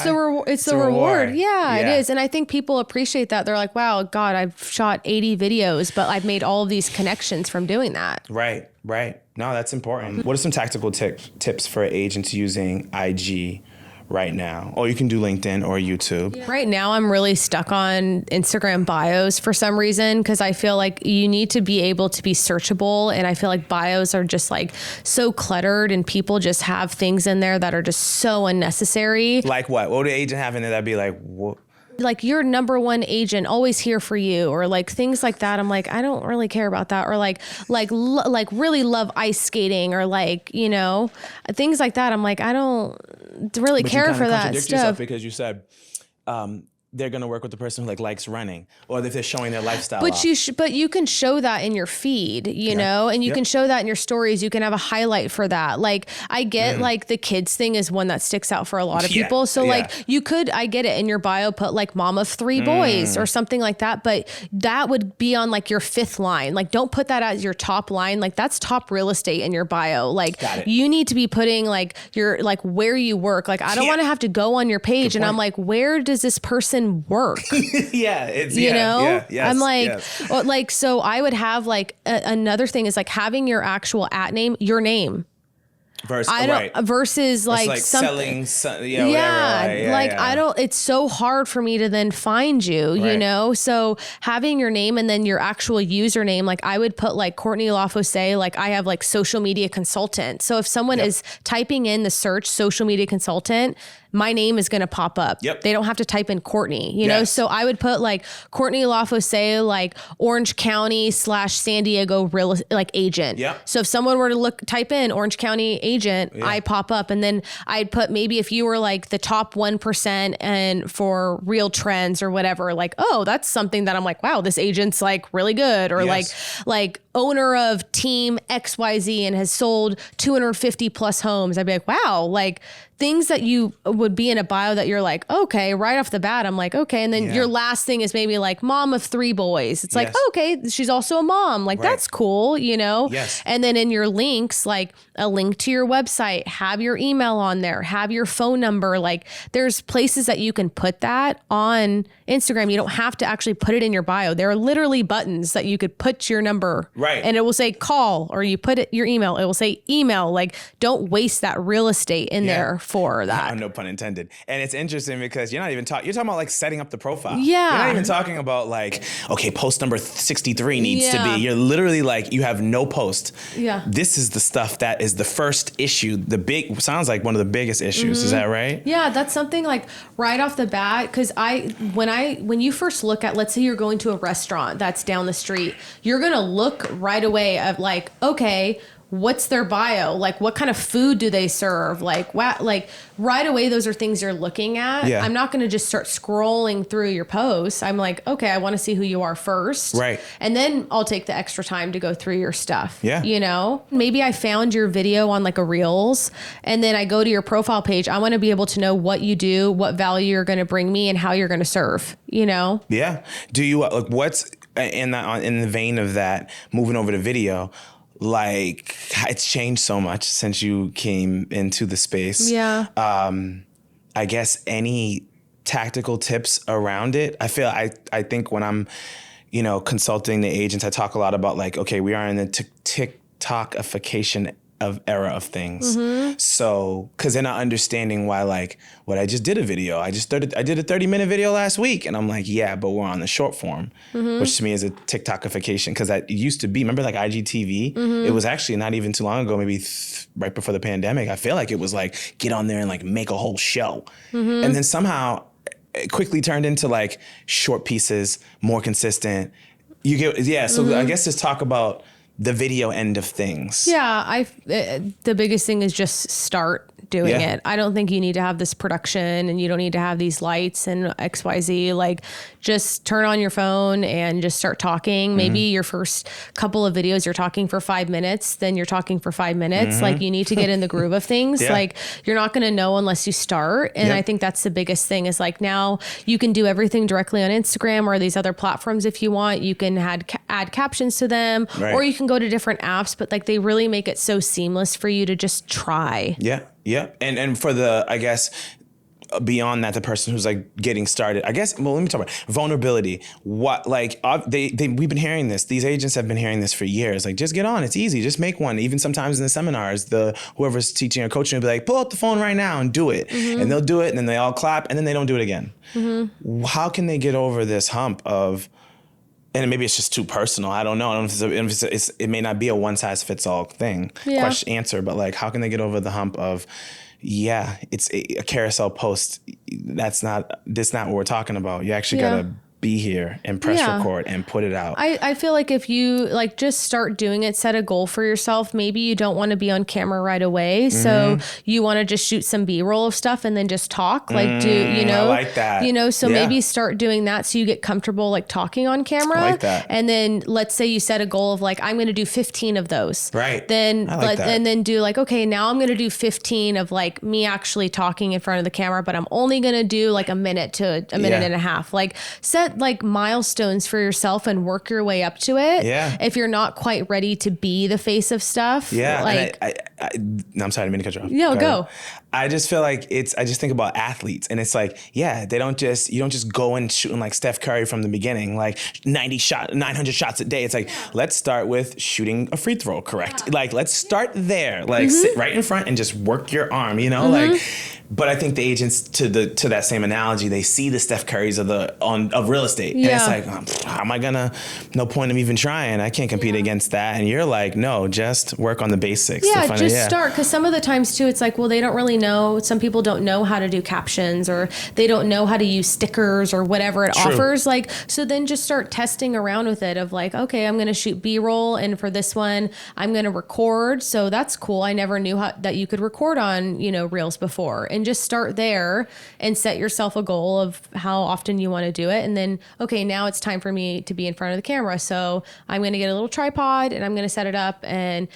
It's the reward. Yeah, it is. And I think people appreciate that. They're like, wow, God, I've shot 80 videos, but I've made all of these connections from doing that. Right. No, that's important. What are some tactical tips for agents using IG right now? Or you can do LinkedIn or YouTube. Yeah. Right now, I'm really stuck on Instagram bios for some reason, because I feel like you need to be able to be searchable. And I feel like bios are just like so cluttered, and people just have things in there that are just so unnecessary. Like what? What would an agent have in there that'd be like, what? Like, your number one agent, always here for you, or like things like that. I'm like, I don't really care about that. Or like really love ice skating, or like, you know, things like that. I'm like, I don't really care for that stuff. Yourself because you said they're going to work with the person who like likes running, or if they're showing their lifestyle. But you can show that in your feed, you know, and you can show that in your stories. You can have a highlight for that. Like, I get like the kids thing is one that sticks out for a lot of people. So like I get it in your bio, put like mom of 3 boys or something like that. But that would be on like your 5th line. Like, don't put that as your top line. Like, that's top real estate in your bio. Like, you need to be putting like your, like where you work. Like, I don't want to have to go on your page and I'm like, where does this person work? I'm like, like, so I would have like another thing is like having your actual @name, your name. Versus like selling, I don't, it's so hard for me to then find you, you know? So having your name and then your actual username, like I would put like Courtney Fossé, like I have like social media consultant. So if someone is typing in the search social media consultant, my name is going to pop up. They don't have to type in Courtney, you know? So I would put like Courtney Fossé, like Orange County / San Diego real like agent. So if someone were to type in Orange County agent, I pop up. And then I'd put, maybe if you were like the top 1% and for real trends or whatever, like, oh, that's something that I'm like, wow, this agent's like really good. Or like owner of team XYZ and has sold 250 plus homes. I'd be like, wow, like things that you would be in a bio that you're like, okay, right off the bat, I'm like, okay. And then your last thing is maybe like mom of 3 boys. It's like, okay, she's also a mom. Like, that's cool, you know? And then in your links, like a link to your website, have your email on there, have your phone number. Like, there's places that you can put that on Instagram. You don't have to actually put it in your bio. There are literally buttons that you could put your number and it will say call, or you put it your email, it will say email. Like, don't waste that real estate in there for that. No pun intended. And it's interesting because you're not even you're talking about like setting up the profile. You're not even talking about like, okay, post number 63 needs to be. You're literally like, you have no post. This is the stuff that is the first issue. Sounds like one of the biggest issues. Is that right? Yeah, that's something like right off the bat. Cause when you first look at, let's say you're going to a restaurant that's down the street, you're going to look right away of like, okay, what's their bio? Like, what kind of food do they serve? Like, what, like right away, those are things you're looking at. I'm not going to just start scrolling through your posts. I'm like, okay, I want to see who you are first. And then I'll take the extra time to go through your stuff. You know, maybe I found your video on like a Reels and then I go to your profile page. I want to be able to know what you do, what value you're going to bring me and how you're going to serve, you know? Do you, like, what's in the vein of that, moving over to video, like it's changed so much since you came into the space. I guess any tactical tips around it? I think when I'm, you know, consulting the agents, I talk a lot about like, okay, we are in the TikTokification of era of things. So, cause they're not understanding why, like, what I just did a video. I did a 30-minute video last week. And I'm like, yeah, but we're on the short form, which to me is a TikTokification. Cause that used to be, remember like IGTV? It was actually not even too long ago, maybe right before the pandemic. I feel like it was like, get on there and like make a whole show. And then somehow it quickly turned into like short pieces, more consistent. You get, so I guess just talk about the video end of things. The biggest thing is just start. doing it. I don't think you need to have this production and you don't need to have these lights and XYZ. Like, just turn on your phone and just start talking. Maybe your first couple of videos, you're talking for 5 minutes, then you're talking for 5 minutes. Like, you need to get in the groove of things. Like, you're not going to know unless you start. And I think that's the biggest thing is like, now you can do everything directly on Instagram or these other platforms if you want. You can add captions to them, or you can go to different apps, but like, they really make it so seamless for you to just try. Yeah. And for the, I guess, beyond that, the person who's like getting started, I guess, well, let me talk about vulnerability. What, like, we've been hearing this. These agents have been hearing this for years. Like, just get on. It's easy. Just make one. Even sometimes in the seminars, whoever's teaching or coaching will be like, pull out the phone right now and do it. And they'll do it, and then they all clap, and then they don't do it again. How can they get over this hump of, and maybe it's just too personal. I don't know. I don't know if it may not be a one size fits all thing, question, answer, but like, how can they get over the hump of, it's a carousel post. That's not what we're talking about. You actually gotta be here and press record and put it out. I feel like if you like just start doing it, set a goal for yourself. Maybe you don't want to be on camera right away. So you want to just shoot some B-roll of stuff and then just talk, like I like that. So maybe start doing that so you get comfortable like talking on camera. I like that. And then let's say you set a goal of like, I'm going to do 15 of those. Right. Then and then do like, okay, now I'm going to do 15 of like me actually talking in front of the camera, but I'm only going to do like a minute to a minute and a half. Like, set like milestones for yourself and work your way up to it. Yeah. If you're not quite ready to be the face of stuff. Yeah. Like, I'm sorry, I didn't mean to cut you off. No, go. I just feel like I just think about athletes, and it's like, you don't just go and shooting like Steph Curry from the beginning, like 900 shots a day. It's like, let's start with shooting a free throw correct. Like, let's start there, like sit right in front and just work your arm, like. But I think the agents, to that same analogy, they see the Steph Currys of real estate, and it's like, how am I gonna? No point of even trying. I can't compete against that. And you're like, no, just work on the basics. Yeah, just start. Because some of the times too, it's like, well, they don't really know. Some people don't know how to do captions, or they don't know how to use stickers or whatever it offers. Like, so then just start testing around with it. Of like, okay, I'm gonna shoot B-roll, and for this one, I'm gonna record. So that's cool. I never knew that you could record on Reels before. And just start there and set yourself a goal of how often you want to do it. And then, okay, now it's time for me to be in front of the camera. So I'm going to get a little tripod and I'm going to set it up, and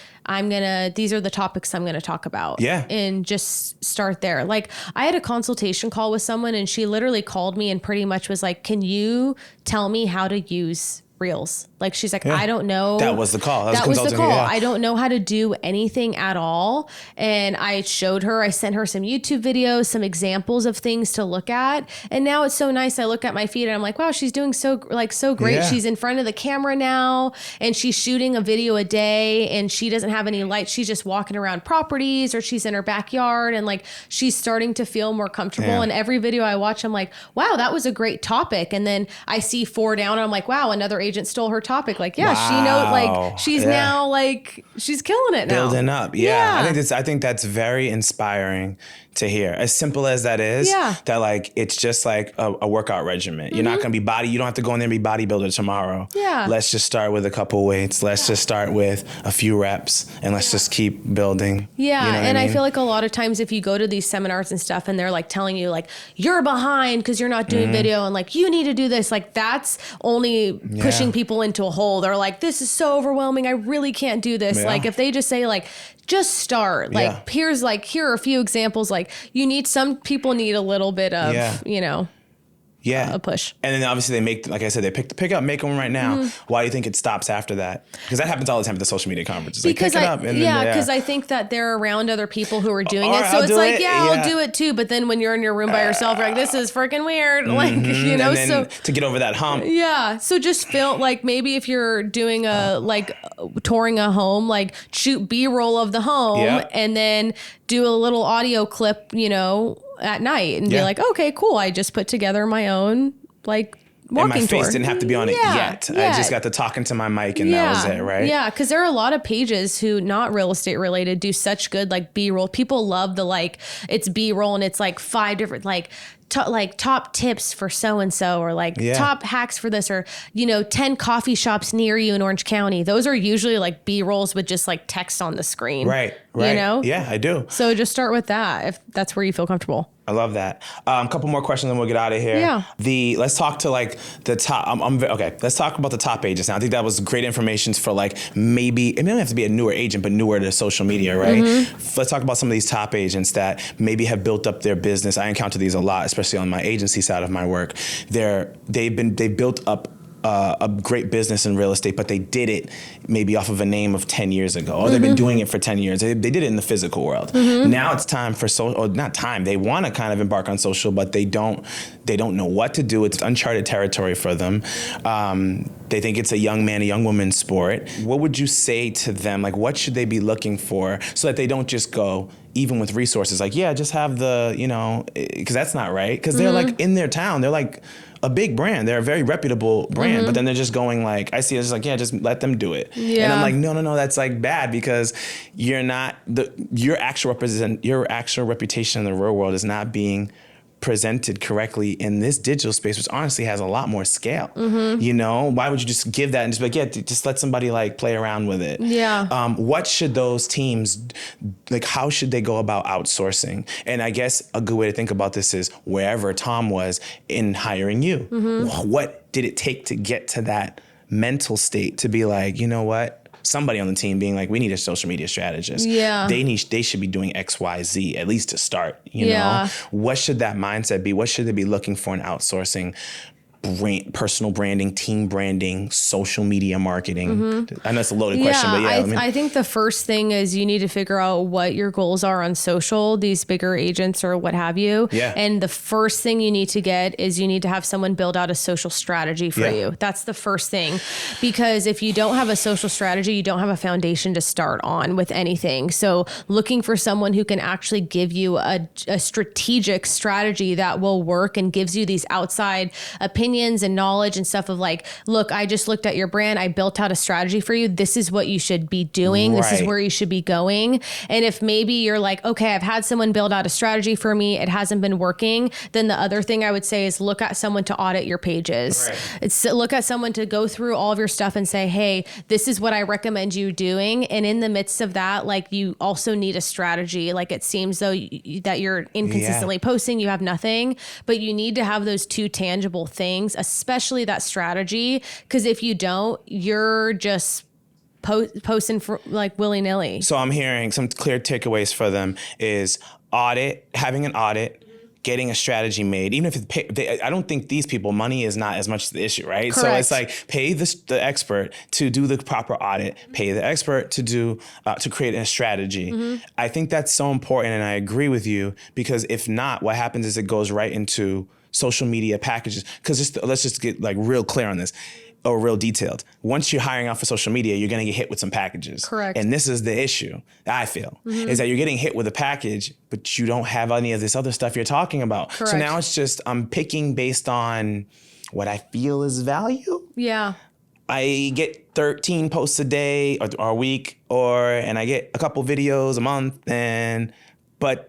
these are the topics I'm going to talk about. Yeah. And just start there. Like, I had a consultation call with someone, and she literally called me and pretty much was like, can you tell me how to use Reels? Like, she's like, I don't know. That was the call. That was the call. Yeah. I don't know how to do anything at all. And I showed her, I sent her some YouTube videos, some examples of things to look at. And now it's so nice. I look at my feed and I'm like, wow, she's doing so great. Yeah. She's in front of the camera now, and she's shooting a video a day, and she doesn't have any lights. She's just walking around properties, or she's in her backyard, and like, she's starting to feel more comfortable. Yeah. And every video I watch, I'm like, wow, that was a great topic. And then I see 4 down and I'm like, wow, another agent stole her topic. Like, yeah, wow. She knows, like, she's now like, she's killing it now. Building up. Yeah. I think that's very inspiring to hear. As simple as that is, that like, it's just like a workout regimen. You're not going to be you don't have to go in there and be bodybuilder tomorrow. Yeah. Let's just start with a couple weights. Let's just start with a few reps, and let's just keep building. Yeah. You know and I feel like a lot of times if you go to these seminars and stuff, and they're like telling you like, you're behind because you're not doing video, and like, you need to do this, like, that's only pushing people into a hole. They're like, this is so overwhelming. I really can't do this. Like, if they just say like, just start, like, here are a few examples. Like, some people need a little bit of, a push. And then obviously they make, like I said, they pick up, make one right now. Why do you think it stops after that? Because that happens all the time at the social media conferences. Because like, pick it up. Because I think that they're around other people who are doing it. So it's like, I'll do it too. But then when you're in your room by yourself, you're like, this is freaking weird. Like, and then so to get over that hump. Yeah. So just film, like, maybe if you're doing touring a home, like, shoot B-roll of the home, and then do a little audio clip, at night, and be like, okay, cool. I just put together my own like walking and my face tour. didn't have to be on it yet. I just got to talk into my mic and that was it, right? Yeah, because there are a lot of pages who, not real estate related, do such good like B-roll. People love the like, it's B-roll and it's like 5 different like top tips for so-and-so, or like top hacks for this, or 10 coffee shops near you in Orange County. Those are usually like B-rolls with just like text on the screen. Right. Yeah, I do. So just start with that if that's where you feel comfortable. I love that. A couple more questions, then we'll get out of here. Yeah. Let's talk to like the top. Okay. Let's talk about the top agents now. I think that was great information for like maybe it doesn't have to be a newer agent, but newer to social media, right? Let's talk about some of these top agents that maybe have built up their business. I encounter these a lot, especially on my agency side of my work. They've built up a great business in real estate, but they did it maybe off of a name of 10 years ago, or they've been doing it for 10 years. They did it in the physical world. Now it's time for not time. They want to kind of embark on social, but they don't know what to do. It's uncharted territory for them. They think it's a young man, a young woman's sport. What would you say to them? Like, what should they be looking for so that they don't just go, even with resources, like, just have the, because that's not right. Because they're like in their town, they're like a big brand. They're a very reputable brand, but then they're just going like, I see it's like, just let them do it. Yeah. And I'm like, no, that's like bad, because you're not your actual reputation in the real world is not being presented correctly in this digital space, which honestly has a lot more scale. Why would you just give that and just be like, just let somebody like play around with it? What should those teams, like, how should they go about outsourcing? And I guess a good way to think about this is wherever Tom was in hiring you, what did it take to get to that mental state to be like, you know what? Somebody on the team being like, we need a social media strategist. They should be doing X, Y, Z, at least to start, you know? What should that mindset be? What should they be looking for in outsourcing? Personal branding, team branding, social media marketing. I know it's a loaded question, but I think the first thing is you need to figure out what your goals are on social, these bigger agents or what have you. And the first thing you need to get is you need to have someone build out a social strategy for you. That's the first thing, because if you don't have a social strategy, you don't have a foundation to start on with anything. So looking for someone who can actually give you a strategic strategy that will work and gives you these outside opinions and knowledge and stuff of like, look, I just looked at your brand. I built out a strategy for you. This is what you should be doing. This is where you should be going. And if maybe you're like, okay, I've had someone build out a strategy for me, it hasn't been working, then the other thing I would say is look at someone to audit your pages. It's look at someone to go through all of your stuff and say, hey, this is what I recommend you doing. And in the midst of that, like, you also need a strategy. Like, it seems though that you're inconsistently posting, you have nothing, but you need to have those two tangible things, especially that strategy. Because if you don't, you're just posting for like willy-nilly. So I'm hearing some clear takeaways for them is having an audit, getting a strategy made. Even if I don't think these people, money is not as much the issue, right? Correct. So it's like, pay the expert to do the proper audit, pay the expert to do to create a strategy. I think that's so important, and I agree with you, because if not, what happens is it goes right into social media packages. Because let's just get like real clear on this, or real detailed. Once you're hiring out for social media, you're going to get hit with some packages. Correct. And this is the issue, I feel, is that you're getting hit with a package, but you don't have any of this other stuff you're talking about. Correct. So now it's just, I'm picking based on what I feel is value. Yeah. I get 13 posts a day or a week, and I get a couple videos a month, but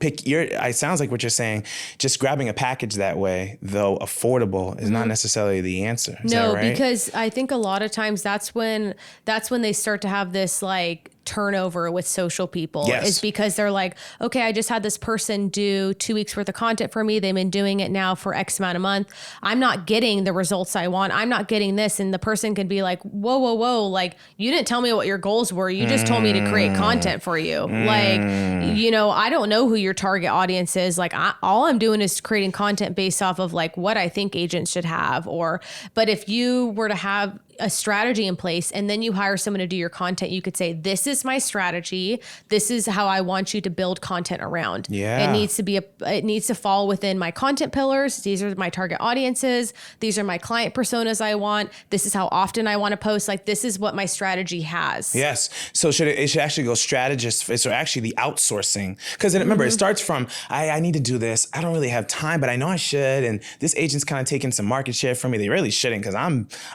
it sounds like what you're saying, just grabbing a package that way, though affordable, is not necessarily the answer. Is that right? Because I think a lot of times that's when they start to have this like turnover with social people, is because they're like, okay, I just had this person do 2 weeks worth of content for me. They've been doing it now for X amount of month. I'm not getting the results I want. I'm not getting this. And the person can be like, whoa. Like, you didn't tell me what your goals were. You just told me to create content for you. Like, I don't know who your target audience is. Like, all I'm doing is creating content based off of like what I think agents should have. But if you were to have a strategy in place, and then you hire someone to do your content, you could say, this is my strategy. This is how I want you to build content around. Yeah. It needs to fall within my content pillars. These are my target audiences. These are my client personas I want. This is how often I want to post. Like, this is what my strategy has. Yes. So it should actually go strategist. So actually the outsourcing, because remember, it starts from, I need to do this. I don't really have time, but I know I should. And this agent's kind of taking some market share from me. They really shouldn't, because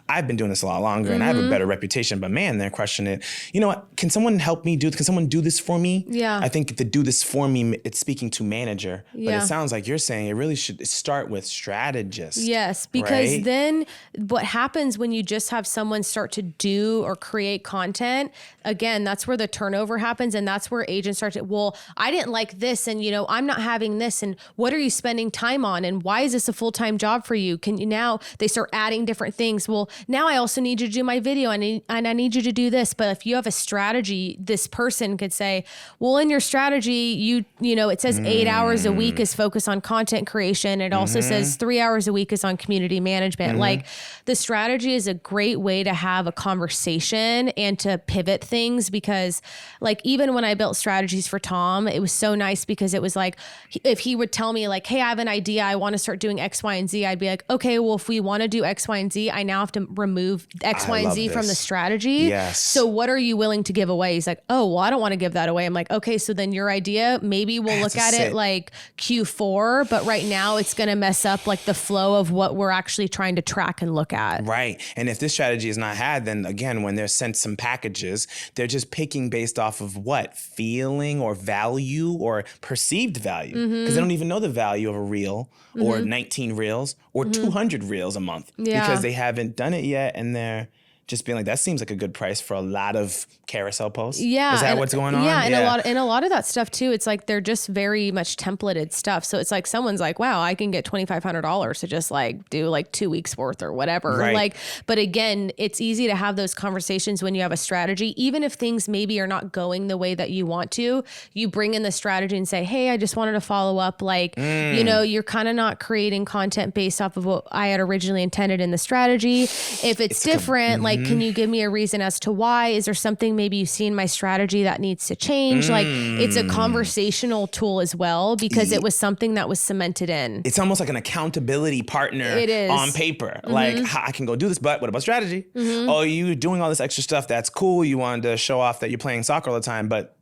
I've been doing this a lot longer and I have a better reputation, but man, they're crushing it. You know what? Can someone help me can someone do this for me? Yeah. I think the do this for me, it's speaking to manager, but it sounds like you're saying it really should start with strategist. Yes, because then what happens when you just have someone start to do or create content, again, that's where the turnover happens. And that's where agents start to, well, I didn't like this. And, I'm not having this. And what are you spending time on? And why is this a full-time job for you? Now they start adding different things. Well, now I also need you to do my video and I need you to do this. But if you have a strategy, this person could say, well, in your strategy, it says 8 hours a week is focused on content creation. It also says 3 hours a week is on community management. Like, the strategy is a great way to have a conversation and to pivot things, because like, even when I built strategies for Tom, it was so nice because it was like, if he would tell me like, hey, I have an idea, I want to start doing X, Y, and Z, I'd be like, okay, well, if we want to do X, Y, and Z, I now have to remove X, Y, and Z from the strategy. Yes. So what are you willing to give away? He's like, oh, well, I don't want to give that away. I'm like, okay, so then your idea, maybe we'll look at it like Q4, but right now it's going to mess up like the flow of what we're actually trying to track and look at. Right. And if this strategy is not had, then again, when they're sent some packages, they're just picking based off of what? Feeling or value or perceived value. Because they don't even know the value of a reel or 19 reels or 200 reels a month because they haven't done it yet. And they're just being like, that seems like a good price for a lot of carousel posts. Yeah. Is that what's going on? Yeah. And a lot of that stuff too, it's like, they're just very much templated stuff. So it's like, someone's like, wow, I can get $2,500 to just like do like 2 weeks worth or whatever. Right. Like, but again, it's easy to have those conversations when you have a strategy, even if things maybe are not going the way that you want to. You bring in the strategy and say, hey, I just wanted to follow up. Like, you're kind of not creating content based off of what I had originally intended in the strategy. If it's different, like, can you give me a reason as to why? Is there something maybe you see in my strategy that needs to change? Like, it's a conversational tool as well, because it was something that was cemented in. It's almost like an accountability partner on paper. Like, I can go do this, but what about strategy? Oh, you doing all this extra stuff, that's cool. You wanted to show off that you're playing soccer all the time, but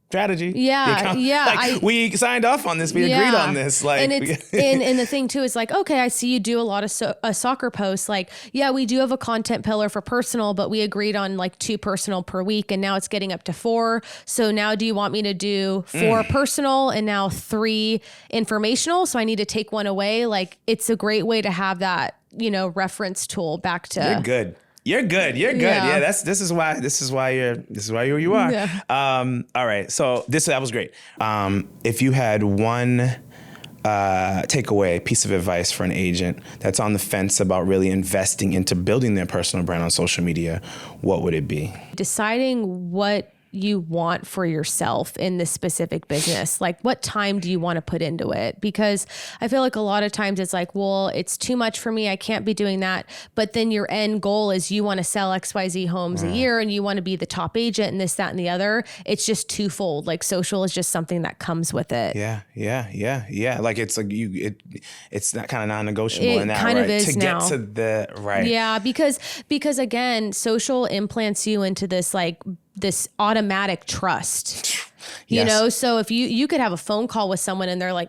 strategy. Yeah. We signed off on this. We agreed on this. Like, and it's and the thing too is like, okay, I see you do a lot of soccer posts. Like, yeah, we do have a content pillar for personal, but we agreed on like 2 personal per week, and now it's getting up to 4. So now, do you want me to do 4 personal and now 3 informational? So I need to take one away. Like, it's a great way to have that, reference tool back to. You're good. You're good. Yeah, this is why you're you are. Yeah. All right. So that was great. If you had one takeaway piece of advice for an agent that's on the fence about really investing into building their personal brand on social media, what would it be? Deciding what you want for yourself in this specific business. Like, what time do you want to put into it? Because I feel like a lot of times it's like, well, it's too much for me, I can't be doing that. But then your end goal is you want to sell XYZ homes a year, and you want to be the top agent and this, that, and the other. It's just twofold. Like, social is just something that comes with it. Yeah. Like, it's like it's not kind of non-negotiable in that, kind right? Of is to now. Get to the right. Yeah, because again, social implants you into this automatic trust, so if you could have a phone call with someone and they're like,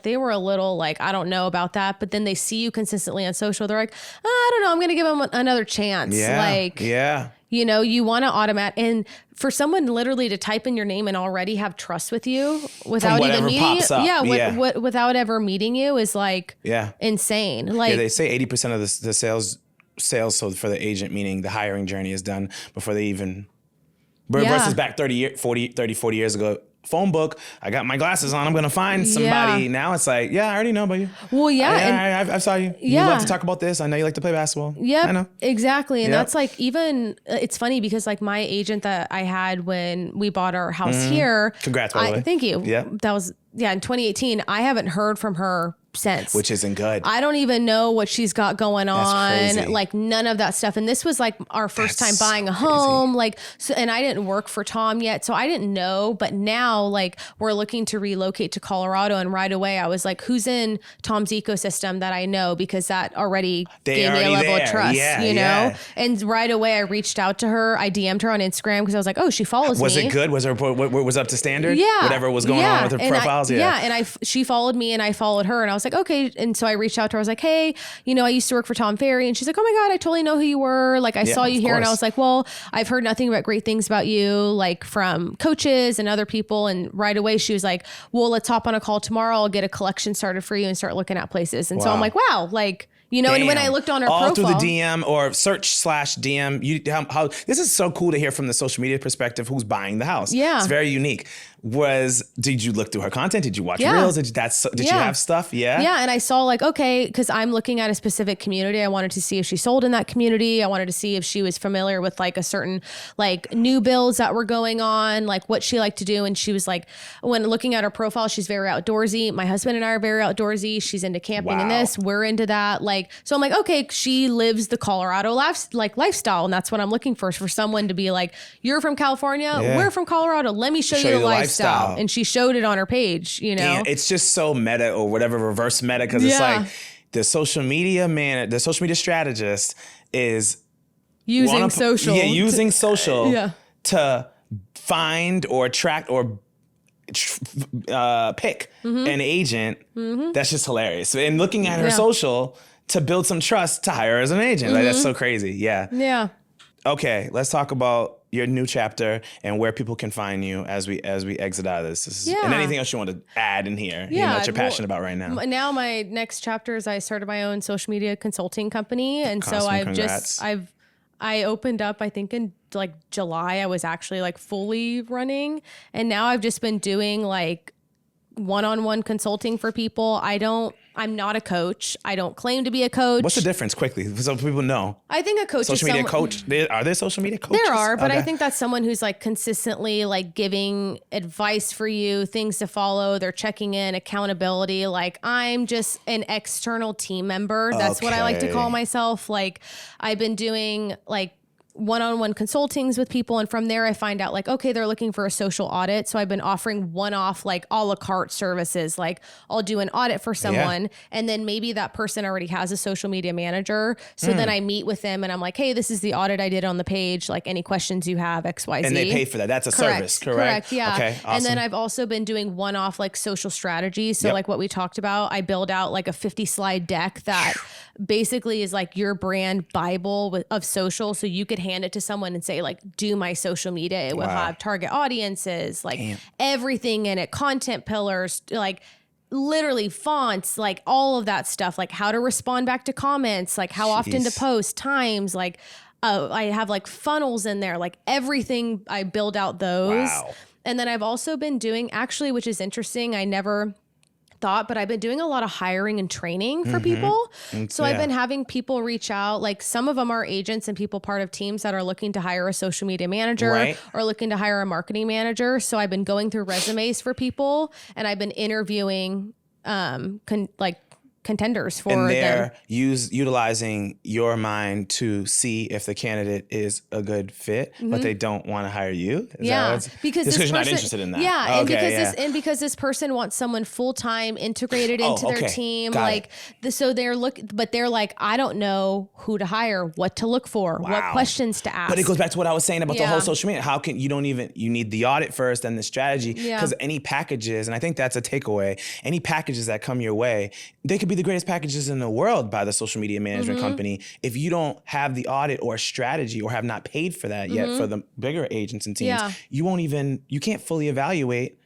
they were a little like, I don't know about that. But then they see you consistently on social. They're like, I don't know, I'm going to give them another chance. You want to automatic. And for someone literally to type in your name and already have trust with you without even meeting you. Without ever meeting you is like insane. Like, they say 80% of the sales. So for the agent, meaning the hiring journey is done before they even, versus back 40 years ago, phone book, I got my glasses on, I'm going to find somebody. Now it's like, I already know about you. Well, I saw you. You love to talk about this. I know you like to play basketball. Yeah, I know. Exactly. And that's like, even, it's funny because like my agent that I had when we bought our house here. Congrats, by the way. Thank you. Yeah. That was, in 2018, I haven't heard from her sense. Which isn't good. I don't even know what she's got going on. Crazy. Like none of that stuff. And this was like our first time buying a home. Like, so, and I didn't work for Tom yet. So I didn't know, but now like we're looking to relocate to Colorado. And right away I was like, who's in Tom's ecosystem that I know? Because that already gave me a level of trust, you know? And right away I reached out to her. I DM'd her on Instagram because I was like, oh, she follows me. Was it good? Was her, what was up to standard? Yeah. Whatever was going on with her profiles? And she followed me and I followed her and I was like, okay. And so I reached out to her. I was like, hey, you know, I used to work for Tom Ferry. And she's like, oh my God, I totally know who you were. Like I saw you here. And I was like, well, I've heard nothing but great things about you, like from coaches and other people. And right away she was like, well, let's hop on a call tomorrow. I'll get a collection started for you and start looking at places. And so I'm like, wow, like, you know, and when I looked on her all profile, through the DM or search/DM, how this is so cool to hear from the social media perspective. Who's buying the house? Yeah, it's very unique. Did you look through her content? Did you watch reels? Did you have stuff? Yeah. And I saw like, okay, because I'm looking at a specific community. I wanted to see if she sold in that community. I wanted to see if she was familiar with like a certain like new builds that were going on, like what she liked to do. And she was like, when looking at her profile, she's very outdoorsy. My husband and I are very outdoorsy. She's into camping and this. We're into that. Like, so I'm like, okay, she lives the Colorado lifestyle. And that's what I'm looking for someone to be like, you're from California. We're from Colorado. Let me show you the lifestyle. And she showed it on her page, you know. And it's just so meta or whatever, reverse meta, because it's like the social media strategist is using social. Yeah, using social to find or attract or pick an agent. That's just hilarious. And looking at her social to build some trust to hire her as an agent. Like, that's so crazy. Yeah. Okay, let's talk about your new chapter and where people can find you as we exit out of this. And anything else you want to add in here, you know, that you're passionate about right now. Now my next chapter is I started my own social media consulting company. And so I opened up, I think in like July, I was actually like fully running. And now I've just been doing like one-on-one consulting for people. I'm not a coach. I don't claim to be a coach. What's the difference quickly so people know? I think a coach social is media coach. Are there social media coaches? There are, but I think that's someone who's like consistently like giving advice for you, things to follow. They're checking in, accountability. Like I'm just an external team member. That's what I like to call myself. Like I've been doing like one-on-one consultings with people. And from there, I find out like, okay, they're looking for a social audit. So I've been offering one-off, like a la carte services. Like I'll do an audit for someone and then maybe that person already has a social media manager. So then I meet with them and I'm like, hey, this is the audit I did on the page. Like any questions you have, X, Y, Z. And they pay for that. That's a service, correct? Yeah. Okay, awesome. And then I've also been doing one-off like social strategies. So like what we talked about, I build out like a 50 slide deck that basically is like your brand Bible of social. So you could hand it to someone and say like, do my social media. It will have target audiences, like everything in it, content pillars, like literally fonts, like all of that stuff, like how to respond back to comments, like how often to post, times, like I have like funnels in there, like everything. I build out those. And then I've also been doing actually, which is interesting. I never thought, but I've been doing a lot of hiring and training for people. So I've been having people reach out, like some of them are agents and people part of teams that are looking to hire a social media manager or looking to hire a marketing manager. So I've been going through resumes for people and I've been interviewing contenders for them. And they're utilizing your mind to see if the candidate is a good fit, but they don't want to hire you. Because you're not interested in that. Yeah, because this person wants someone full time integrated into their team. So they're like, I don't know who to hire, what to look for, what questions to ask. But it goes back to what I was saying about the whole social media. How can you need the audit first and the strategy, because any packages, and I think that's a takeaway. Any packages that come your way, they could be the greatest packages in the world by the social media management company. If you don't have the audit or strategy or have not paid for that yet for the bigger agents and teams, you can't fully evaluate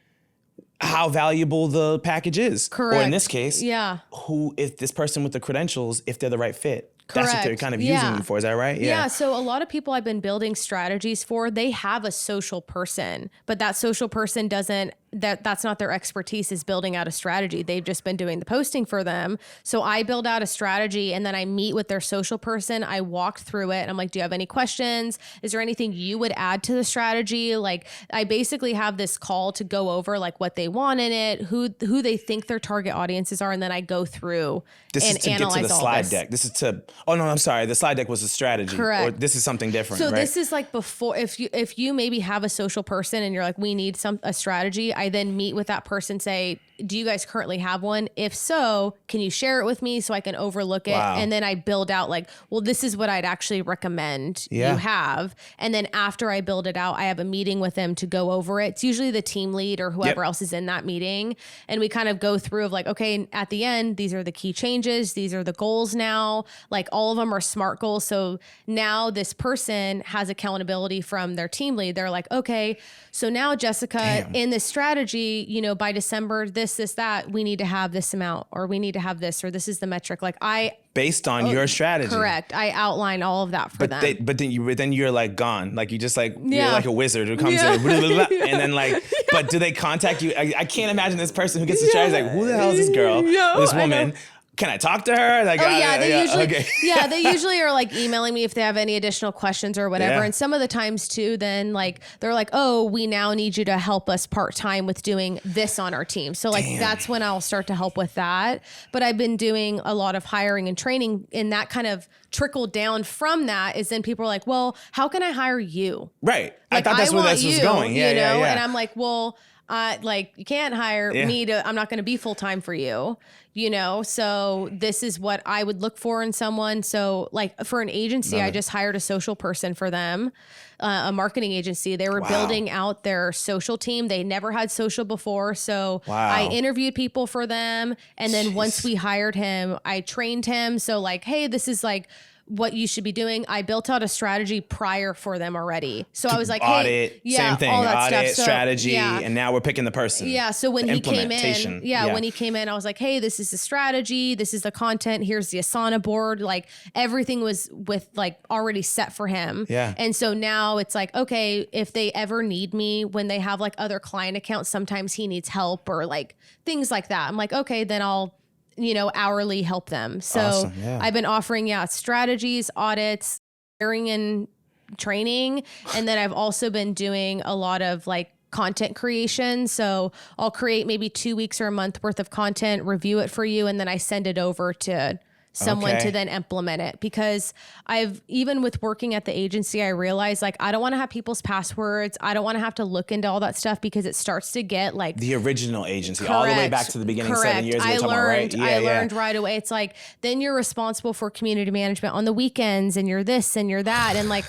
how valuable the package is. Correct. Or in this case, if this person with the credentials, if they're the right fit. Correct. That's what they're kind of using you for. Is that right? Yeah. So a lot of people I've been building strategies for, they have a social person, but that social person doesn't that's not their expertise, is building out a strategy. They've just been doing the posting for them. So I build out a strategy and then I meet with their social person. I walk through it and I'm like, do you have any questions? Is there anything you would add to the strategy? Like, I basically have this call to go over like what they want in it, who they think their target audiences are. And then I go through and analyze all this. This is to get to the slide deck. This is to, oh no, I'm sorry. The slide deck was a strategy. Correct. Or this is something different, So right? this is like before, if you maybe have a social person and you're like, we need a strategy, I then meet with that person, say, do you guys currently have one? If so, can you share it with me so I can overlook it? Wow. And then I build out like, well, this is what I'd actually recommend you have. And then after I build it out, I have a meeting with them to go over it. It's usually the team lead or whoever else is in that meeting. And we kind of go through of like, okay, at the end, these are the key changes. These are the goals now. Like all of them are SMART goals. So now this person has accountability from their team lead. They're like, okay, so now Jessica, in this strategy, by December, this, that, we need to have this amount, or we need to have this, or this is the metric. Like based on your strategy. Correct. I outline all of that for them. But then you're like gone. Like you just like, you're like a wizard who comes in, blah, blah, blah, and then like, but do they contact you? I can't imagine this person who gets the strategy like, who the hell is this girl? This woman? Can I talk to her? Like, they usually are like emailing me if they have any additional questions or whatever. Yeah. And some of the times too, then like, they're like, oh, we now need you to help us part-time with doing this on our team. So like, that's when I'll start to help with that. But I've been doing a lot of hiring and training, and that kind of trickled down from that is then people are like, well, how can I hire you? Right. Like, I thought that's where this was going. Yeah. And I'm like, well, like you can't hire me I'm not going to be full-time for you, so this is what I would look for in someone. So like for an agency, I just hired a social person for them, a marketing agency. They were building out their social team. They never had social before. So I interviewed people for them. And then once we hired him, I trained him. So like, hey, this is like what you should be doing. I built out a strategy prior for them already. So I was like, audit, hey, same thing, all that audit, stuff. So, strategy, and now we're picking the person. Yeah. So when he came in, when he came in, I was like, hey, this is the strategy. This is the content. Here's the Asana board. Like everything was with like already set for him. Yeah. And so now it's like, okay, if they ever need me, when they have like other client accounts, sometimes he needs help or like things like that. I'm like, okay, then I'll hourly help them. So awesome, I've been offering, strategies, audits, hiring and training. And then I've also been doing a lot of like content creation. So I'll create maybe 2 weeks or a month worth of content, review it for you. And then I send it over to someone to then implement it, because even with working at the agency, I realized like, I don't want to have people's passwords. I don't want to have to look into all that stuff, because it starts to get like the original agency, all the way back to the beginning, 7 years ago. I learned right away. It's like, then you're responsible for community management on the weekends, and you're this and you're that. And like,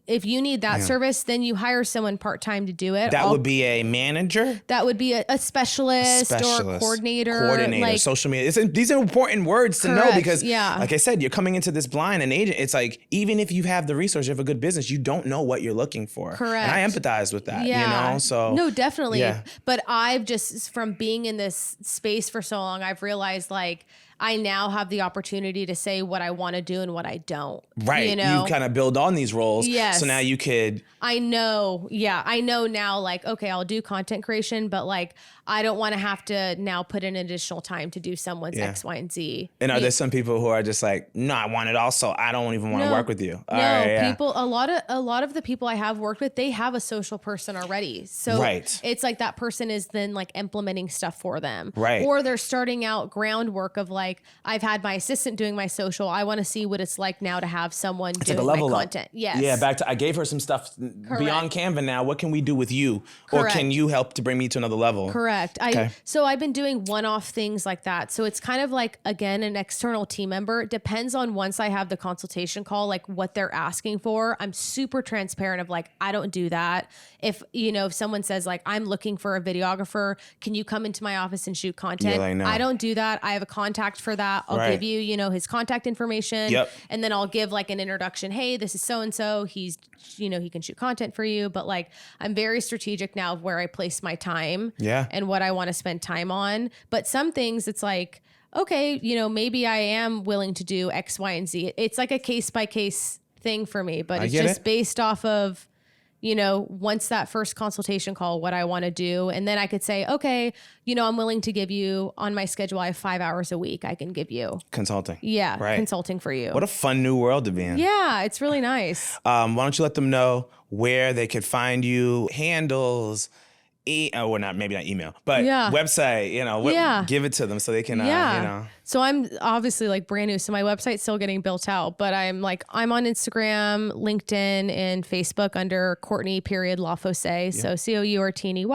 if you need that service, then you hire someone part-time to do it. That would be a manager? That would be a specialist or a coordinator. Like, social media. These are important words to know, because like I said, you're coming into this blind, and agent. It's like, even if you have the resource, you have a good business, you don't know what you're looking for. Correct. And I empathize with that, so. No, definitely. Yeah. But I've just, from being in this space for so long, I've realized like, I now have the opportunity to say what I want to do and what I don't. Right. You kind of build on these roles. Yes. So now you could. I know. Yeah. I know now, like, okay, I'll do content creation, but like, I don't want to have to now put in additional time to do someone's X, Y, and Z. And are there some people who are just like, no, I want it all, so I don't even want to work with you? People, a lot of the people I have worked with, they have a social person already. So it's like that person is then like implementing stuff for them. Right. Or they're starting out groundwork of like, I've had my assistant doing my social. I want to see what it's like now to have someone doing my content. Yes. Yeah, I gave her some stuff beyond Canva now. What can we do with you? Or can you help to bring me to another level? Correct. So I've been doing one-off things like that. So it's kind of like, again, an external team member. It depends on, once I have the consultation call, like what they're asking for. I'm super transparent of like, I don't do that. If someone says like, I'm looking for a videographer, can you come into my office and shoot content? Like, no. I don't do that. I have a contact for that. I'll give you, his contact information. Yep. And then I'll give like an introduction. Hey, this is so-and-so. He's, he can shoot content for you. But like, I'm very strategic now of where I place my time and what I want to spend time on. But some things it's like, okay, maybe I am willing to do X, Y, and Z. It's like a case by case thing for me, but it's just based off of, once that first consultation call, what I want to do. And then I could say, okay, I'm willing to give you on my schedule. I have 5 hours a week. I can give you consulting. Yeah. Right. Consulting for you. What a fun new world to be in. Yeah. It's really nice. Why don't you let them know where they could find you, handles, maybe not email, but website, give it to them so they can, So I'm obviously like brand new. So my website's still getting built out, but I'm on Instagram, LinkedIn, and Facebook under Courtney _Fossé. So COURTNEY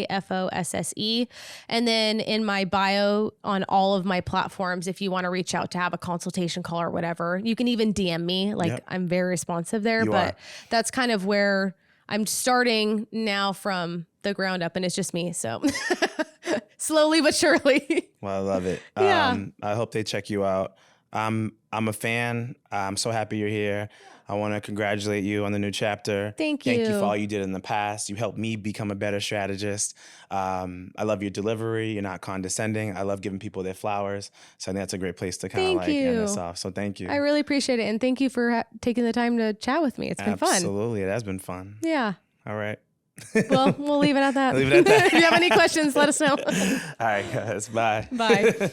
LAFOSSE. And then in my bio on all of my platforms, if you want to reach out to have a consultation call or whatever, you can even DM me. I'm very responsive there, but that's kind of where I'm starting now from the ground up, and it's just me. So slowly but surely. Well, I love it. I hope they check you out. I'm a fan. I'm so happy you're here. I want to congratulate you on the new chapter. Thank you. Thank you for all you did in the past. You helped me become a better strategist. I love your delivery. You're not condescending. I love giving people their flowers. So I think that's a great place to kind of end this off. So thank you. I really appreciate it. And thank you for taking the time to chat with me. It's been fun. Absolutely. It has been fun. Yeah. All right. Well, we'll leave it at that. Leave it at that. If you have any questions, let us know. All right, guys. Bye. Bye.